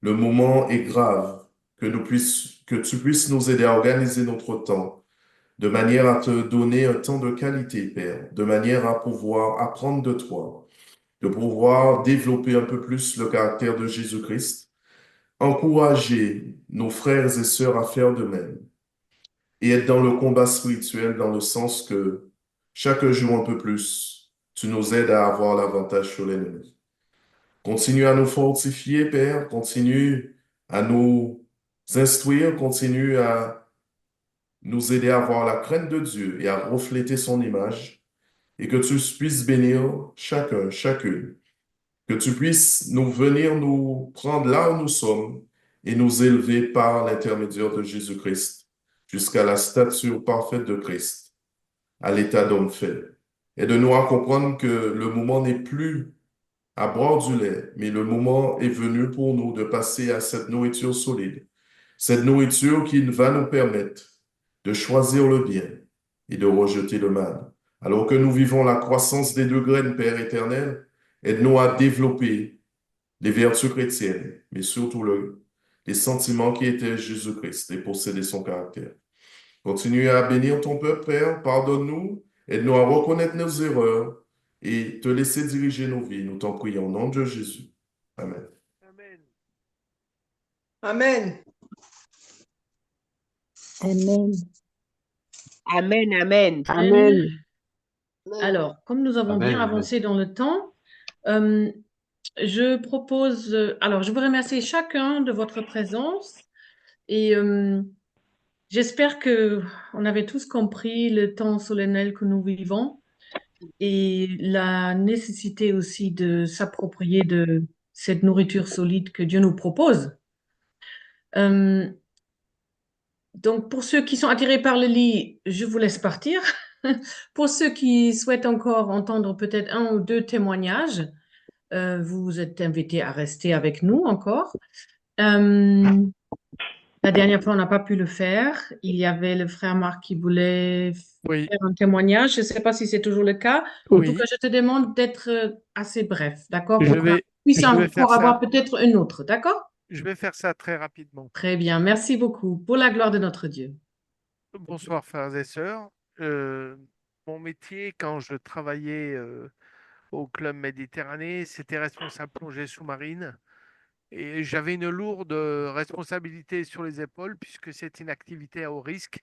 Le moment est grave. Que tu puisses nous aider à organiser notre temps de manière à te donner un temps de qualité, Père, de manière à pouvoir apprendre de toi, de pouvoir développer un peu plus le caractère de Jésus-Christ, encourager nos frères et sœurs à faire de même et être dans le combat spirituel dans le sens que chaque jour un peu plus, tu nous aides à avoir l'avantage sur l'ennemi. Continue à nous fortifier, Père, continue à nous instruire, continue à nous aider à avoir la crainte de Dieu et à refléter son image et que tu puisses bénir chacun, chacune, que tu puisses nous venir nous prendre là où nous sommes et nous élever par l'intermédiaire de Jésus-Christ jusqu'à la stature parfaite de Christ, à l'état d'homme fait. Aide-nous à comprendre que le moment n'est plus à boire du lait, mais le moment est venu pour nous de passer à cette nourriture solide, cette nourriture qui va nous permettre de choisir le bien et de rejeter le mal. Alors que nous vivons la croissance des deux graines, Père éternel, aide-nous à développer les vertus chrétiennes, mais surtout les sentiments qui étaient Jésus-Christ et posséder son caractère. Continue à bénir ton peuple, Père, pardonne-nous, aide-nous à reconnaître nos erreurs et te laisser diriger nos vies. Nous t'en prions au nom de Jésus. Amen. Amen. Amen. Amen, amen. Amen. Amen. Alors, comme nous avons bien Amen. avancé dans le temps, je propose, alors je vous remercie chacun de votre présence et j'espère que on avait tous compris le temps solennel que nous vivons et la nécessité aussi de s'approprier de cette nourriture solide que Dieu nous propose. Donc, pour ceux qui sont attirés par le lit, je vous laisse partir. Pour ceux qui souhaitent encore entendre peut-être un ou deux témoignages, vous êtes invités à rester avec nous encore. La dernière fois, on n'a pas pu le faire. Il y avait le frère Marc qui voulait Oui, faire un témoignage. Je ne sais pas si c'est toujours le cas. En tout oui. cas, je te demande d'être assez bref, d'accord? Je Pour qu'on puisse vais faire encore avoir ça. peut-être une autre, d'accord? Je vais faire ça très rapidement. Très bien. Merci beaucoup. Pour la gloire de notre Dieu. Bonsoir, frères et sœurs. Mon métier, quand je travaillais au Club Méditerranée, c'était responsable plongée sous-marine. Et j'avais une lourde responsabilité sur les épaules puisque c'est une activité à haut risque.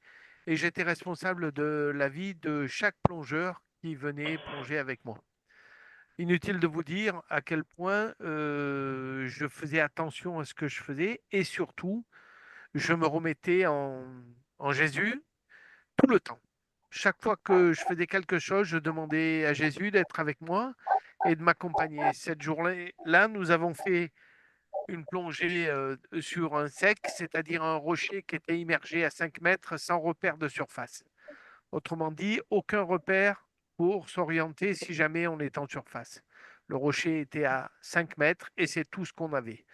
Et j'étais responsable de la vie de chaque plongeur qui venait plonger avec moi. Inutile de vous dire à quel point je faisais attention à ce que je faisais et surtout, je me remettais en Jésus tout le temps. Chaque fois que je faisais quelque chose, je demandais à Jésus d'être avec moi et de m'accompagner. Cette journée-là, nous avons fait une plongée sur un sec, c'est-à-dire un rocher qui était immergé à 5 mètres sans repère de surface. Autrement dit, aucun repère pour s'orienter si jamais on est en surface. Le rocher était à 5 mètres et c'est tout ce qu'on avait.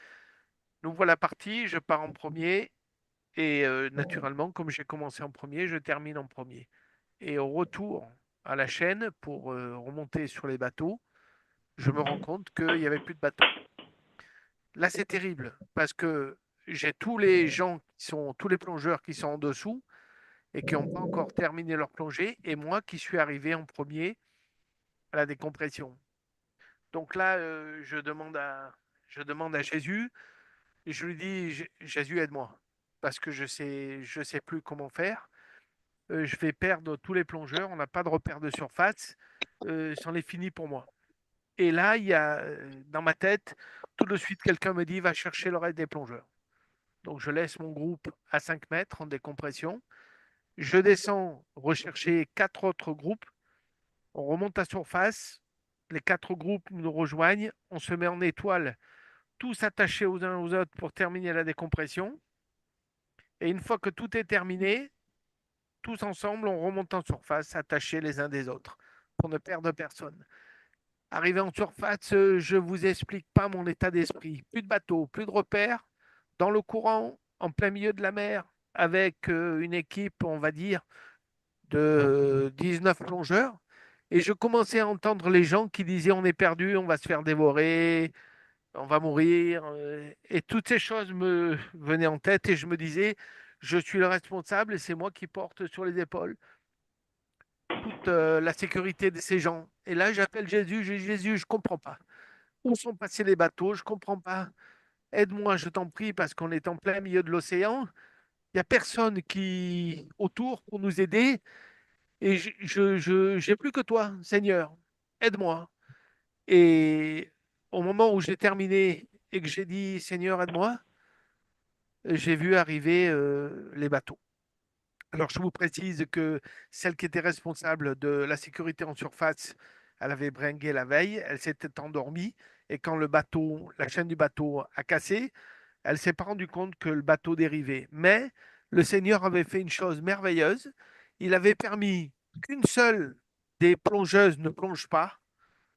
Nous voilà partis, je pars en premier et naturellement, comme j'ai commencé en premier, je termine en premier. Et au retour à la chaîne pour remonter sur les bateaux, je me rends compte qu'il n'y avait plus de bateau. Là, c'est terrible parce que j'ai tous les gens tous les plongeurs qui sont en dessous et qui n'ont pas encore terminé leur plongée, et moi qui suis arrivé en premier à la décompression. Donc là, je demande à Jésus, et je lui dis, Jésus, aide-moi, parce que je sais plus comment faire. Je vais perdre tous les plongeurs, on n'a pas de repère de surface, c'en est fini pour moi. Et là, il y a dans ma tête, tout de suite, quelqu'un me dit, va chercher le reste des plongeurs. Donc je laisse mon groupe à 5 mètres en décompression. Je descends rechercher 4 autres groupes. On remonte à surface. Les 4 groupes nous rejoignent. On se met en étoile, tous attachés aux uns aux autres pour terminer la décompression. Et une fois que tout est terminé, tous ensemble, on remonte en surface, attachés les uns des autres, pour ne perdre personne. Arrivé en surface, je ne vous explique pas mon état d'esprit. Plus de bateau, plus de repères, dans le courant, en plein milieu de la mer, avec une équipe, on va dire, de 19 plongeurs. Et je commençais à entendre les gens qui disaient on est perdu, on va se faire dévorer, on va mourir. Et toutes ces choses me venaient en tête et je me disais, je suis le responsable et c'est moi qui porte sur les épaules toute la sécurité de ces gens. Et là, j'appelle Jésus, je dis Jésus, je ne comprends pas. Où sont passés les bateaux? Je ne comprends pas. Aide-moi, je t'en prie, parce qu'on est en plein milieu de l'océan. Il n'y a personne qui autour pour nous aider. Et j'ai plus que toi, Seigneur. Aide-moi. Et au moment où j'ai terminé et que j'ai dit Seigneur, aide-moi, j'ai vu arriver les bateaux. Alors, je vous précise que celle qui était responsable de la sécurité en surface, elle avait bringué la veille, elle s'était endormie, et quand la chaîne du bateau a cassé, elle ne s'est pas rendue compte que le bateau dérivait. Mais le Seigneur avait fait une chose merveilleuse, il avait permis qu'une seule des plongeuses ne plonge pas,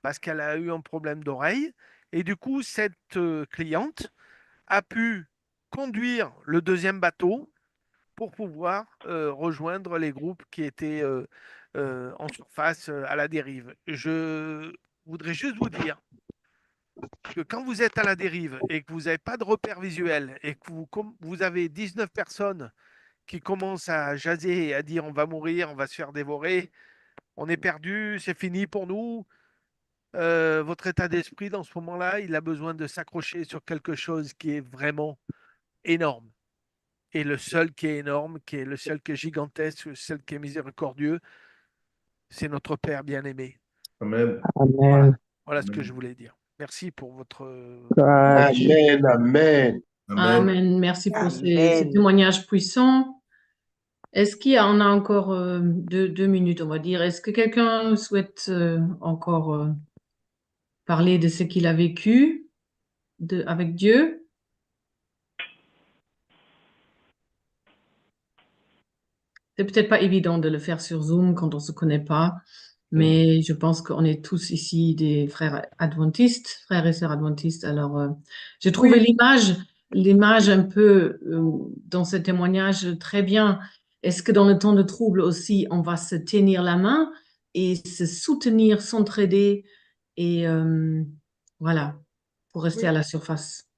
parce qu'elle a eu un problème d'oreille, et du coup, cette cliente a pu conduire le deuxième bateau pour pouvoir rejoindre les groupes qui étaient en surface à la dérive. Je voudrais juste vous dire que quand vous êtes à la dérive et que vous n'avez pas de repère visuel et que vous avez 19 personnes qui commencent à jaser et à dire on va mourir, on va se faire dévorer, on est perdu, c'est fini pour nous, votre état d'esprit dans ce moment-là, il a besoin de s'accrocher sur quelque chose qui est vraiment énorme. Et le seul qui est énorme, qui est le seul qui est gigantesque, le seul qui est miséricordieux, c'est notre Père bien-aimé. Amen. Amen. Voilà ce que je voulais dire. Merci pour votre... Amen, amen. Amen. Merci pour ces Amen. témoignages puissants. Est-ce qu'il y en a encore 2 minutes, on va dire? Est-ce que quelqu'un souhaite encore parler de ce qu'il a vécu avec Dieu? C'est peut-être pas évident de le faire sur Zoom quand on se connaît pas, mais je pense qu'on est tous ici des frères et sœurs adventistes. Alors, j'ai trouvé l'image un peu dans ce témoignage très bien. Est-ce que dans le temps de trouble aussi, on va se tenir la main et se soutenir, s'entraider et voilà, pour rester à la surface.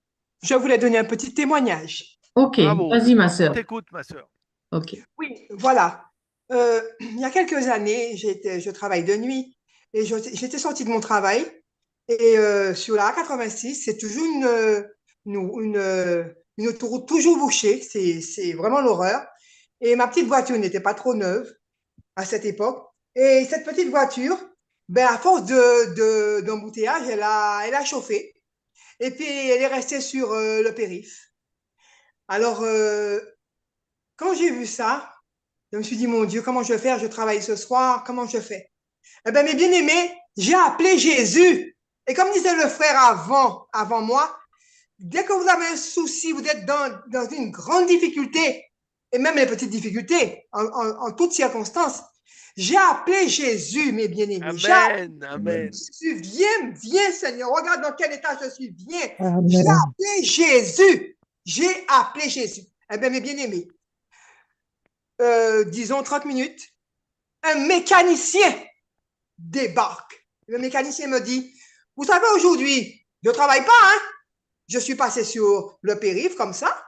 Je voulais donner un petit témoignage. Ok, Bravo. vas-y ma On sœur. t'écoute, ma sœur. Ok. Oui, voilà. Il y a quelques années, je travaille de nuit et j'étais sortie de mon travail et sur la A86, c'est toujours une autoroute toujours bouchée, c'est vraiment l'horreur. Et ma petite voiture n'était pas trop neuve à cette époque. Et cette petite voiture, Ben, à force d'embouteillage, elle a chauffé. Et puis, elle est restée sur le périph'. Alors, quand j'ai vu ça, je me suis dit, mon Dieu, comment je vais faire? Je travaille ce soir, comment je fais? Eh bien, mes bien-aimés, j'ai appelé Jésus. Et comme disait le frère avant moi, dès que vous avez un souci, vous êtes dans une grande difficulté, et même les petites difficultés, en toutes circonstances, j'ai appelé Jésus, mes bien-aimés. J'ai appelé Amen, amen. Jésus. Viens, Seigneur. Regarde dans quel état je suis. Viens. Amen. J'ai appelé Jésus. J'ai appelé Jésus. Eh bien, mes bien-aimés, disons 30 minutes, un mécanicien débarque. Le mécanicien me dit, vous savez, aujourd'hui, je ne travaille pas, hein? Je suis passé sur le périph' comme ça.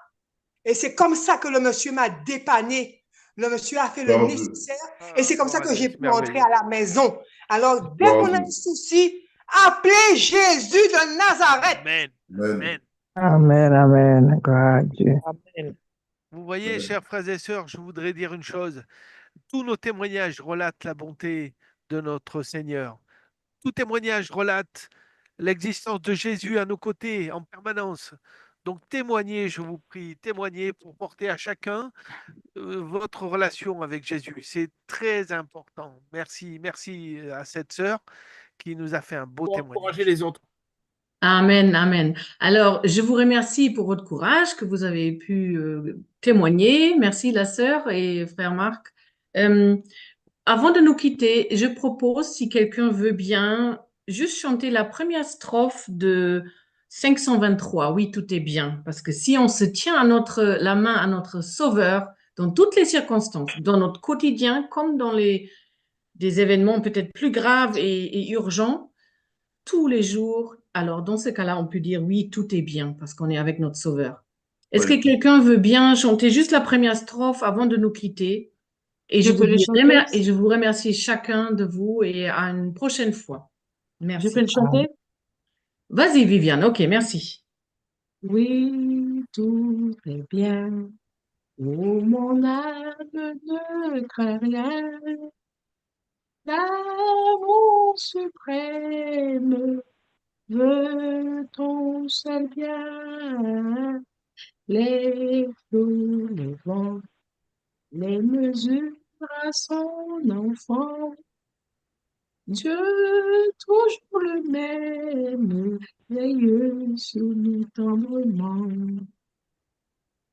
Et c'est comme ça que le monsieur m'a dépanné. Le monsieur a fait le Gloire à Dieu. nécessaire. Et c'est comme ça que j'ai C'est pu entrer merveilleux. à la maison. Alors, dès Gloire qu'on à a Dieu. un souci, appelez Jésus de Nazareth. Amen, Amen. amen. Amen, amen. Gloire à Dieu. Amen. Vous voyez, Amen. chers frères et sœurs, je voudrais dire une chose. Tous nos témoignages relatent la bonté de notre Seigneur. Tout témoignage relate l'existence de Jésus à nos côtés en permanence. Donc témoignez, je vous prie, témoignez pour porter à chacun votre relation avec Jésus. C'est très important. Merci, merci à cette sœur qui nous a fait un beau Pour encourager témoignage. les autres. Amen, amen. Alors, je vous remercie pour votre courage que vous avez pu témoigner. Merci, la sœur et frère Marc. Avant de nous quitter, je propose, si quelqu'un veut bien, juste chanter la première strophe de 523. Oui, tout est bien. Parce que si on se tient à la main à notre Sauveur dans toutes les circonstances, dans notre quotidien comme dans des événements peut-être plus graves et urgents, tous les jours, alors dans ce cas-là, on peut dire oui, tout est bien parce qu'on est avec notre Sauveur. Est-ce Oui. que quelqu'un veut bien chanter juste la première strophe avant de nous quitter? Et Je peux le chanter? et je vous remercie chacun de vous et à une prochaine fois. Je Merci. peux le chanter? Vas-y, Viviane. OK, merci. Oui, tout est bien. Oh, mon âme ne craint rien. L'amour suprême veut ton seul bien. Les flots, les vents, les mesures à son enfant. Dieu, toujours le même, veille sur nous tendrement.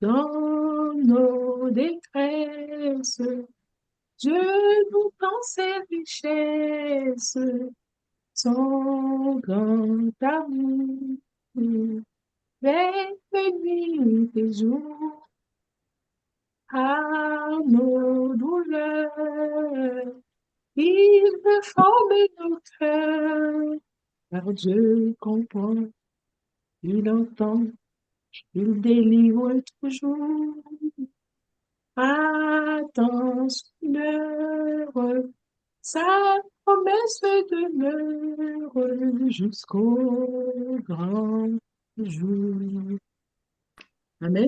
Dans nos détresses, Dieu nous tend ses richesses, son grand amour, veille nuit et jour, à nos douleurs. Il veut former nos cœurs, car Dieu comprend, il entend, il délivre toujours. Attention, sa promesse demeure jusqu'au grand jour. Amen.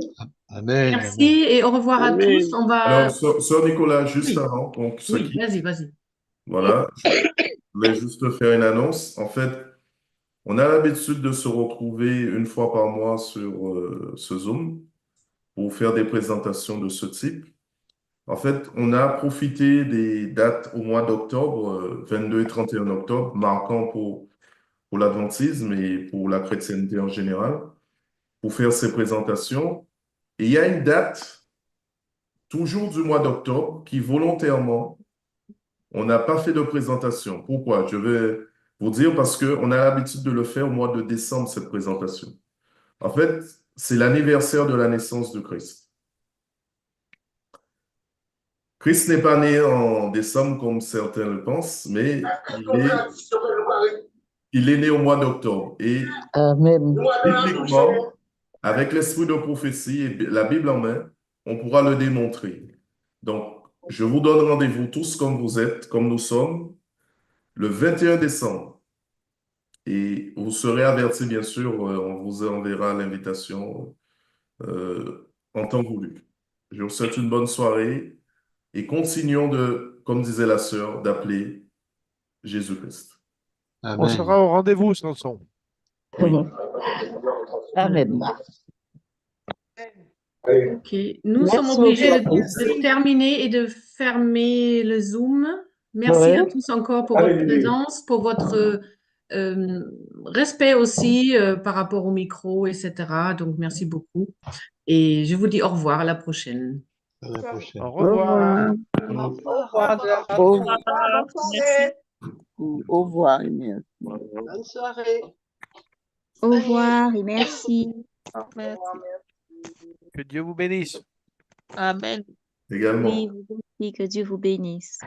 Amen, Merci amen. et au revoir à tous. Amen. On va... Alors, sœur Nicolas, juste Oui, avant qu'on se oui, quitte, vas-y, vas-y. voilà, je voulais juste faire une annonce. En fait, on a l'habitude de se retrouver une fois par mois sur ce Zoom pour faire des présentations de ce type. En fait, on a profité des dates au mois d'octobre, 22 et 31 octobre, marquant pour l'adventisme et pour la chrétienté en général, pour faire ces présentations. Et il y a une date, toujours du mois d'octobre, qui volontairement, on n'a pas fait de présentation. Pourquoi? Je vais vous dire parce qu'on a l'habitude de le faire au mois de décembre, cette présentation. En fait, c'est l'anniversaire de la naissance de Christ. Christ n'est pas né en décembre comme certains le pensent, mais il est né au mois d'octobre. Et Amen. bibliquement, avec l'esprit de prophétie et la Bible en main, on pourra le démontrer. Donc, je vous donne rendez-vous tous comme vous êtes, comme nous sommes, le 21 décembre. Et vous serez avertis, bien sûr, on vous enverra l'invitation en temps voulu. Je vous souhaite une bonne soirée et continuons de, comme disait la sœur, d'appeler Jésus-Christ. On sera au rendez-vous, Samson. Amen. Ok, nous sommes Merci obligés beaucoup. de terminer et de fermer le Zoom. Merci Oui. à tous encore pour votre présence, pour votre respect aussi par rapport au micro, etc. Donc, merci beaucoup. Et je vous dis au revoir, à la prochaine. À la prochaine. Au Au revoir. revoir. Au revoir. Au Bonne revoir. soirée. Au revoir. Merci. Bonne soirée. Au revoir et merci. Merci. Que Dieu vous bénisse. Amen. Également. Oui, vous aussi, que Dieu vous bénisse.